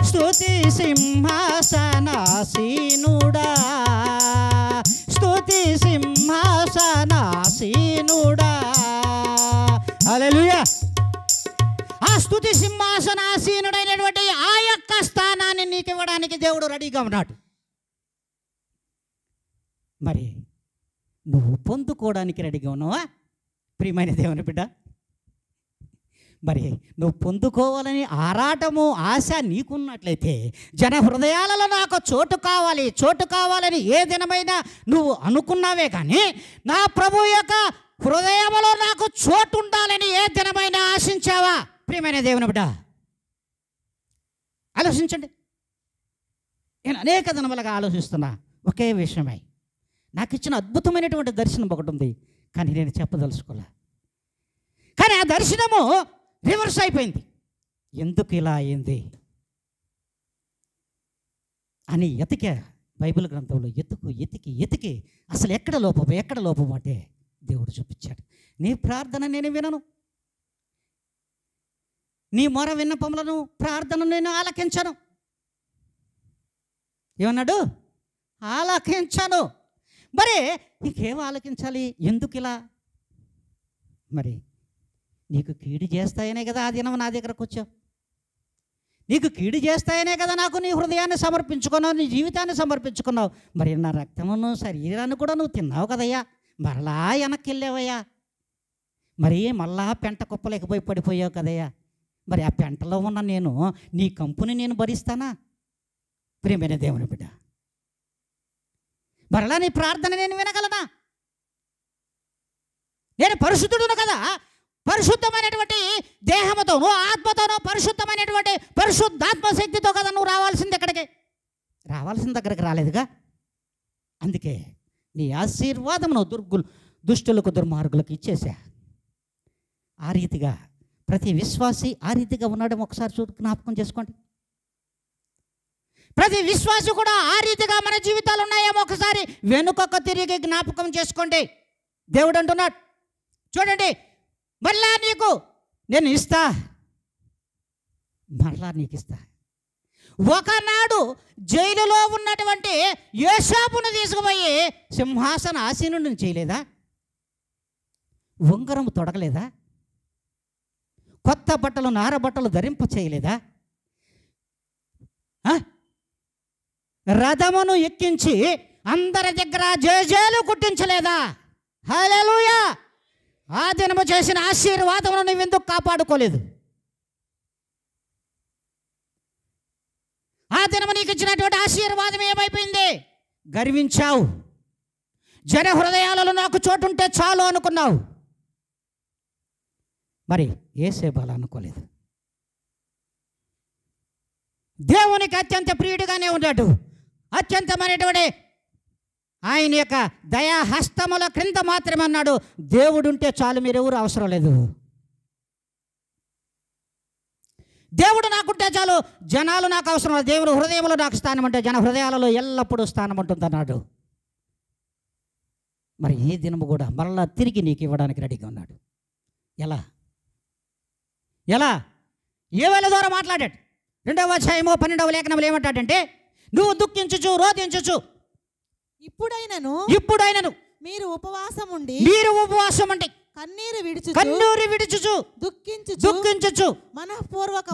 స్తుతి సింహాసనాసీనుడా, స్తుతి సింహాసనాసీనుడా. హల్లెలూయా. ఆ స్తుతి సింహాసనాసీనుడైనటువంటి ఆ యొక్క స్థానాన్ని నీకు ఇవ్వడానికి దేవుడు రెడీగా ఉన్నాడు. మరి నువ్వు పొందుకోవడానికి రెడీగా ఉన్నావా ప్రియమైన దేవుని బిడ్డ? మరి నువ్వు పొందుకోవాలని ఆరాటము ఆశ నీకున్నట్లయితే, జన హృదయాలలో నాకు చోటు కావాలి, చోటు కావాలని ఏ దినమైనా నువ్వు అనుకున్నావే కానీ, నా ప్రభు యొక్క హృదయంలో నాకు చోటు ఉండాలని ఏ దినమైనా ఆశించావా ప్రియమైన దేవుని బిడ్డ? ఆలోచించండి. నేను అనేక దినములుగా ఆలోచిస్తున్నా ఒకే విషయమై. నాకు ఇచ్చిన అద్భుతమైనటువంటి దర్శనం ఒకటి ఉంది. కానీ నేను చెప్పదలుచుకోలే. కానీ ఆ దర్శనము రివర్స్ అయిపోయింది. ఎందుకు ఇలా అయింది అని ఎతికా బైబిల్ గ్రంథంలో. ఎతికి అసలు ఎక్కడ లోపం అంటే దేవుడు చూపించాడు. నీ ప్రార్థన నేను వినను, నీ మొర విన్నపములను ప్రార్థన నేను ఆలకించను. ఏమన్నాడు? ఆలకించను. మరి ఇంకేం ఆలకించాలి? ఎందుకు ఇలా? మరి నీకు కీడు చేస్తాయనే కదా ఆ దినం నా దగ్గరకు వచ్చావు. నీకు కీడు చేస్తాయనే కదా నాకు నీ హృదయాన్ని సమర్పించుకున్నావు, నీ జీవితాన్ని సమర్పించుకున్నావు. మరి నా రక్తమును శరీరాన్ని కూడా నువ్వు తిన్నావు కదయ్యా, మరలా వెనక్కి వెళ్ళావయ్యా. మరి మళ్ళా పెంట కుప్పలేకపోయి పడిపోయావు కదయ్యా. మరి ఆ పెంటలో ఉన్న నేను నీ కంపుని నేను భరిస్తానా? ప్రియమైన దేవుని బిడ్డ, మరలా నీ ప్రార్థన నేను వినగలనా? నేను పరిశుద్ధుడును కదా, పరిశుద్ధమైనటువంటి దేహముతోనూ ఆత్మతోనూ పరిశుద్ధమైనటువంటి పరిశుద్ధాత్మ శక్తితో కదా నువ్వు రావాల్సింది. ఎక్కడికి రావాల్సిన దగ్గరికి రాలేదుగా. అందుకే నీ ఆశీర్వాదమును దుష్టులకు దుర్మార్గులకు ఇచ్చేసా. ఆ రీతిగా ప్రతి విశ్వాసి ఆ రీతిగా ఉన్నాడేమో ఒకసారి జ్ఞాపకం చేసుకోండి. ప్రతి విశ్వాసి కూడా ఆ రీతిగా మన జీవితాలు ఉన్నాయేమో ఒకసారి వెనుకొక తిరిగి జ్ఞాపకం చేసుకోండి. దేవుడు అంటున్నాడు, చూడండి, మరలా నీకు నేను ఇస్తా, మరలా నీకు ఇస్తా. ఒకనాడు జైలులో ఉన్నటువంటి యోసేపును తీసుకుపోయి సింహాసన ఆసీనుడిని చేయలేదా? ఉంగరము తొడగలేదా? కొత్త బట్టలు నార బట్టలు ధరింప చేయలేదా? రథమును ఎక్కించి అందరి దగ్గర జయజయలు కుట్టించలేదా? హల్లెలూయా! ఆ దినము చేసిన ఆశీర్వాదమును నువ్వెందుకు కాపాడుకోలేదు? ఆ దినము నీకు ఇచ్చినటువంటి ఆశీర్వాదం ఏమైపోయింది? గర్వించావు. జన హృదయాలలో నాకు చోటుంటే చాలు అనుకున్నావు. మరి యేసేపు అలా అనుకోలేదు. దేవునికి అత్యంత ప్రియుడిగానే ఉన్నాడు. అత్యంతమైనటువంటి ఆయన యొక్క దయాహస్తముల క్రింద మాత్రమే అన్నాడు, దేవుడుంటే చాలు, మీరెవరు అవసరం లేదు. దేవుడు నాకుంటే చాలు, జనాలు నాకు అవసరం లేదు. దేవుడు హృదయంలో నాకు స్థానం అంటే జన హృదయాలలో ఎల్లప్పుడూ స్థానం ఉంటుందన్నాడు. మరి ఈ దినము కూడా మరలా తిరిగి నీకు ఇవ్వడానికి రెడీగా ఉన్నాడు. ఎలా ఏవేళ ద్వారా మాట్లాడాడు. 2వ అధ్యాయము 12వ లేఖనంలో ఏమంటాడంటే, నువ్వు దుఃఖించుచు రోధించుచు ఇప్పుడైనను మీరు ఉపవాసం ఉండి కన్నీరు విడుచుచు దుఃఖించుచు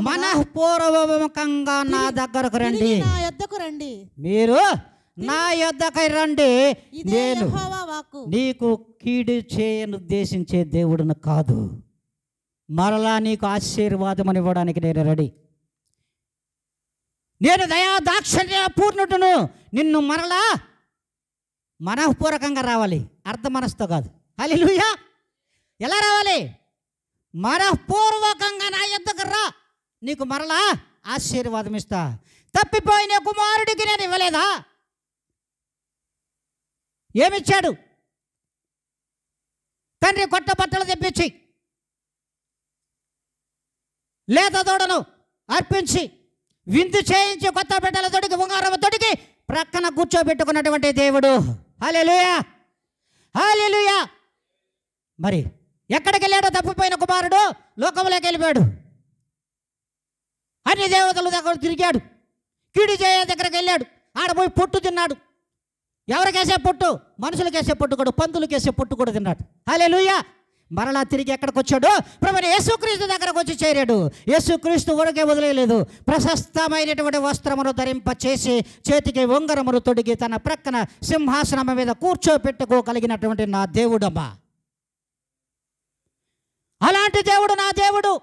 మనఃపూర్వకంగా నా దగ్గరకు రండి. మీరు నా యొద్దకు రండి. నేను నీకు కీడు చేయను ఉద్దేశించే దేవుడును కాదు, మరలా నీకు ఆశీర్వాదం ఇవ్వడానికి నేను రెడీ. నేను దయా దాక్షిణ్య పూర్ణుడును. నిన్ను మరలా మనఃపూర్వకంగా రావాలి, అర్ధ మనసుతో కాదు. హల్లెలూయా! ఎలా రావాలి? మనఃపూర్వకంగా నా యొద్దకు రా, నీకు మరలా ఆశీర్వాదం ఇస్తా. తప్పిపోయిన కుమారుడికి నేను ఇవ్వలేదా? ఏమిచ్చాడు? తండ్రి కొత్త బట్టలు తెప్పించి లేత దూడను అర్పించి విందు చేయించి కొత్త బిడ్డల తొడికి ఉంగారము తొడికి ప్రక్కన కూర్చోబెట్టుకున్నటువంటి దేవుడు. హల్లెలూయా! హల్లెలూయా! మరి ఎక్కడికి వెళ్ళాడో తప్పిపోయిన కుమారుడు? లోకంలోకి వెళ్ళిపోయాడు. అన్ని దేవతల దగ్గర తిరిగాడు. కీడు చేయ దగ్గరికి వెళ్ళాడు. ఆడపోయి పొట్టు తిన్నాడు. ఎవరికేసే పొట్టు? మనుషులకేసే పొట్టు కూడా, పందులకేసే పొట్టు కూడా తిన్నాడు. హల్లెలూయా! మరలా తిరిగి ఎక్కడికి వచ్చాడు? ప్రభువైన యేసుక్రీస్తు దగ్గరకు వచ్చి చేరాడు. యేసుక్రీస్తు ఊరకే వదిలేయలేదు. ప్రశస్తమైనటువంటి వస్త్రమును ధరింపచేసి చేతికి ఉంగరమును తొడిగి తన ప్రక్కన సింహాసనం మీద కూర్చోపెట్టుకోగలిగినటువంటి నా దేవుడమ్మా. అలాంటి దేవుడు నా దేవుడు.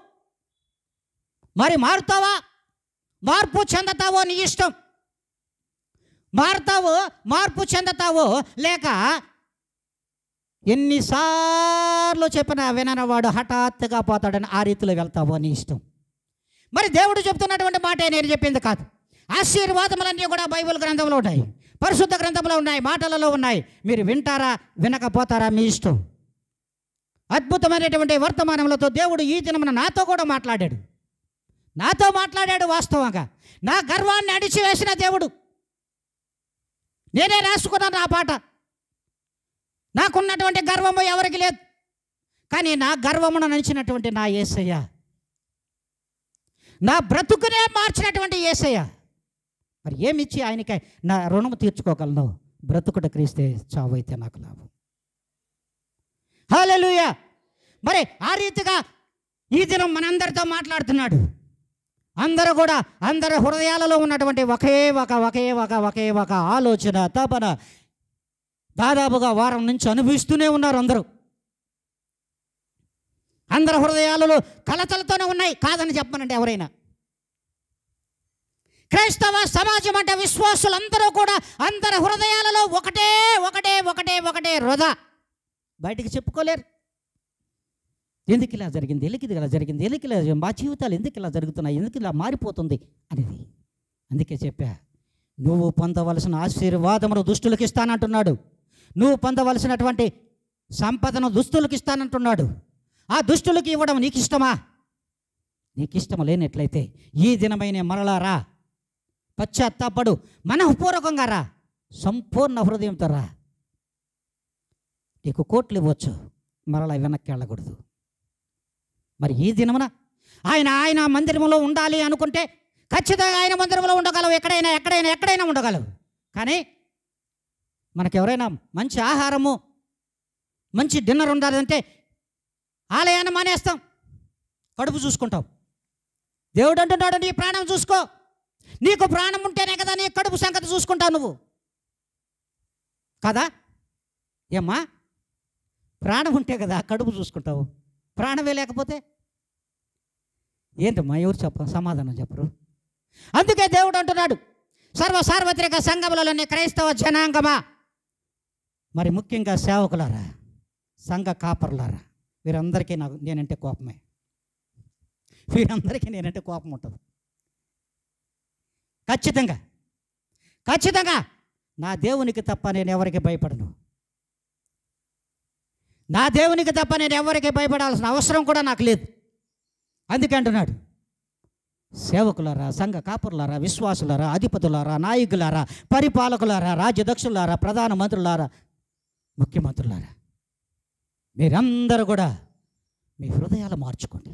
మరి మారుతావా? మార్పు చెందతావో నీ ఇష్టం. మారుతావో, మార్పు చెందతావో, లేక ఎన్నిసార్లు చెప్పినా విననవాడు హఠాత్తుగా పోతాడని ఆ రీతిలో వెళ్తావో నీ ఇష్టం. మరి దేవుడు చెప్తున్నటువంటి మాటే నేను చెప్పింది కాదు. ఆశీర్వాదములన్నీ కూడా బైబిల్ గ్రంథంలో ఉన్నాయి, పరిశుద్ధ గ్రంథంలో ఉన్నాయి, మాటలలో ఉన్నాయి. మీరు వింటారా వినకపోతారా మీ ఇష్టం. అద్భుతమైనటువంటి వర్తమానములతో దేవుడు ఈ దినమున నాతో కూడా మాట్లాడాడు. నాతో మాట్లాడాడు. వాస్తవంగా నా గర్వాన్ని అడిచివేసిన దేవుడు. నేనే రాసుకున్నాను ఆ పాట. నాకున్నటువంటి గర్వము ఎవరికి లేదు, కానీ నా గర్వమును నడిచినటువంటి నా యేసయ్య, నా బ్రతుకునే మార్చినటువంటి యేసయ్య, మరి ఏమిచ్చి ఆయనకి నా రుణము తీర్చుకోగలను? బ్రతుకుట క్రీస్తే, చావు అయితే నాకు లాభం. హల్లెలూయా. మరి ఆ రీతిగా ఈ దినం మనందరితో మాట్లాడుతున్నాడు. అందరూ కూడా అందరి హృదయాలలో ఉన్నటువంటి ఒకే ఒక ఆలోచన, తపన దాదాపుగా వారం నుంచి అనుభవిస్తూనే ఉన్నారు అందరూ. అందరి హృదయాలలో కలతలతోనే ఉన్నాయి, కాదని చెప్పనంటే ఎవరైనా. క్రైస్తవ సమాజం అంటే విశ్వాసులందరూ కూడా అందరి హృదయాలలో ఒకటే వృధా. బయటికి చెప్పుకోలేరు. ఎందుకు ఇలా జరిగింది, ఎందుకు ఇలా మా జీవితాలు ఎందుకు ఇలా జరుగుతున్నాయి, ఎందుకు ఇలా మారిపోతుంది అనేది. అందుకే చెప్పా, నువ్వు పొందవలసిన ఆశీర్వాదమును దుష్టులకు ఇస్తానంటున్నాడు. నువ్వు పొందవలసినటువంటి సంపదను దుష్టులకు ఇస్తానంటున్నాడు. ఆ దుష్టులకి ఇవ్వడం నీకు ఇష్టమా? నీకు ఇష్టం లేనట్లయితే ఈ దినమైన మరలా రా, పశ్చాత్తాపడు, మనఃపూర్వకంగా రా, సంపూర్ణ హృదయంతో రా. నీకు కోట్లు ఇవ్వచ్చు, మరలా వెనక్కి వెళ్ళకూడదు. మరి ఈ దినమున ఆయన మందిరంలో ఉండాలి అనుకుంటే ఖచ్చితంగా ఆయన మందిరంలో ఉండగలవు. ఎక్కడైనా ఉండగలవు. కానీ మనకు ఎవరైనా మంచి ఆహారము, మంచి డిన్నర్ ఉండాలంటే ఆలయాన్ని మానేస్తాం, కడుపు చూసుకుంటాం. దేవుడు అంటున్నాడు, నీ ప్రాణం చూసుకో. నీకు ప్రాణం ఉంటేనే కదా నీ కడుపు సంగతి చూసుకుంటావు నువ్వు కదా. ఏమ్మా, ప్రాణం ఉంటే కదా కడుపు చూసుకుంటావు. ప్రాణమే లేకపోతే ఏంటమ్మా? ఎవరు సమాధానం చెప్పరు. అందుకే దేవుడు అంటున్నాడు, సార్వత్రిక సంఘములలోని క్రైస్తవ జనాంగమా, మరి ముఖ్యంగా సేవకులారా, సంఘ కాపరులారా, వీరందరికీ నేనంటే కోపమే. వీరందరికీ నేనంటే కోపం ఉంటుంది. ఖచ్చితంగా నా దేవునికి తప్ప నేను ఎవరికి భయపడను. నా దేవునికి తప్ప నేను ఎవరికి భయపడాల్సిన అవసరం కూడా నాకు లేదు. అందుకే అంటున్నాడు, సేవకులారా, సంఘ కాపురులారా, విశ్వాసులారా, అధిపతులారా, నాయకులారా, పరిపాలకులారా, రాజ్యదక్షులారా, ప్రధానమంత్రులారా, ముఖ్యమంత్రులారా, మీరందరూ కూడా మీ హృదయాలు మార్చుకోండి.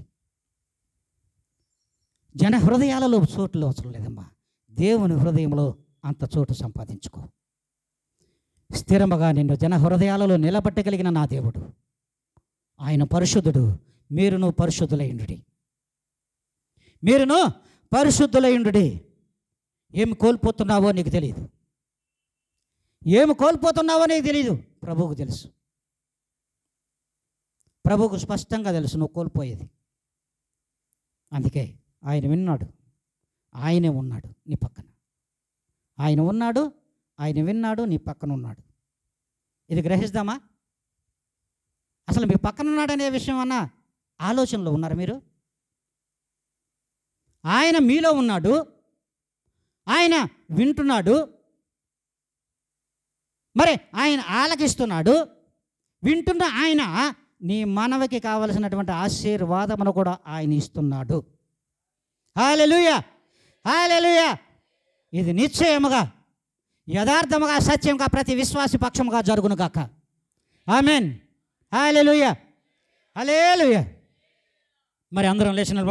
జన హృదయాలలో చోట్లు అవసరం లేదమ్మా, దేవుని హృదయంలో అంత చోటు సంపాదించుకో. స్థిరముగా నిన్ను జన హృదయాలలో నిలబెట్టగలిగిన నా దేవుడు, ఆయన పరిశుద్ధుడు. మీరును పరిశుద్ధులైండుడి. ఏమి కోల్పోతున్నావో నీకు తెలియదు. ప్రభువుకు తెలుసు. ప్రభువుకు స్పష్టంగా తెలుసు నువ్వు కోల్పోయేది. అందుకే ఆయన విన్నాడు, ఆయనే ఉన్నాడు నీ పక్కన. ఆయన విన్నాడు, నీ పక్కన ఉన్నాడు. ఇది గ్రహిస్తామా? అసలు మీ పక్కన ఉన్నాడనే విషయం అన్న ఆలోచనలో ఉన్నారు మీరు? ఆయన మీలో ఉన్నాడు, ఆయన వింటున్నాడు, మరి ఆయన ఆలకిస్తున్నాడు. వింటున్న ఆయన నీ మనవకి కావలసినటువంటి ఆశీర్వాదమును కూడా ఆయన ఇస్తున్నాడు. హల్లెలూయా. ఇది నిశ్చయముగా, యథార్థముగా, సత్యముగా ప్రతి విశ్వాసి పక్షముగా జరుగునుగాక. ఆమేన్. హల్లెలూయా. మరి అందరం లేచిన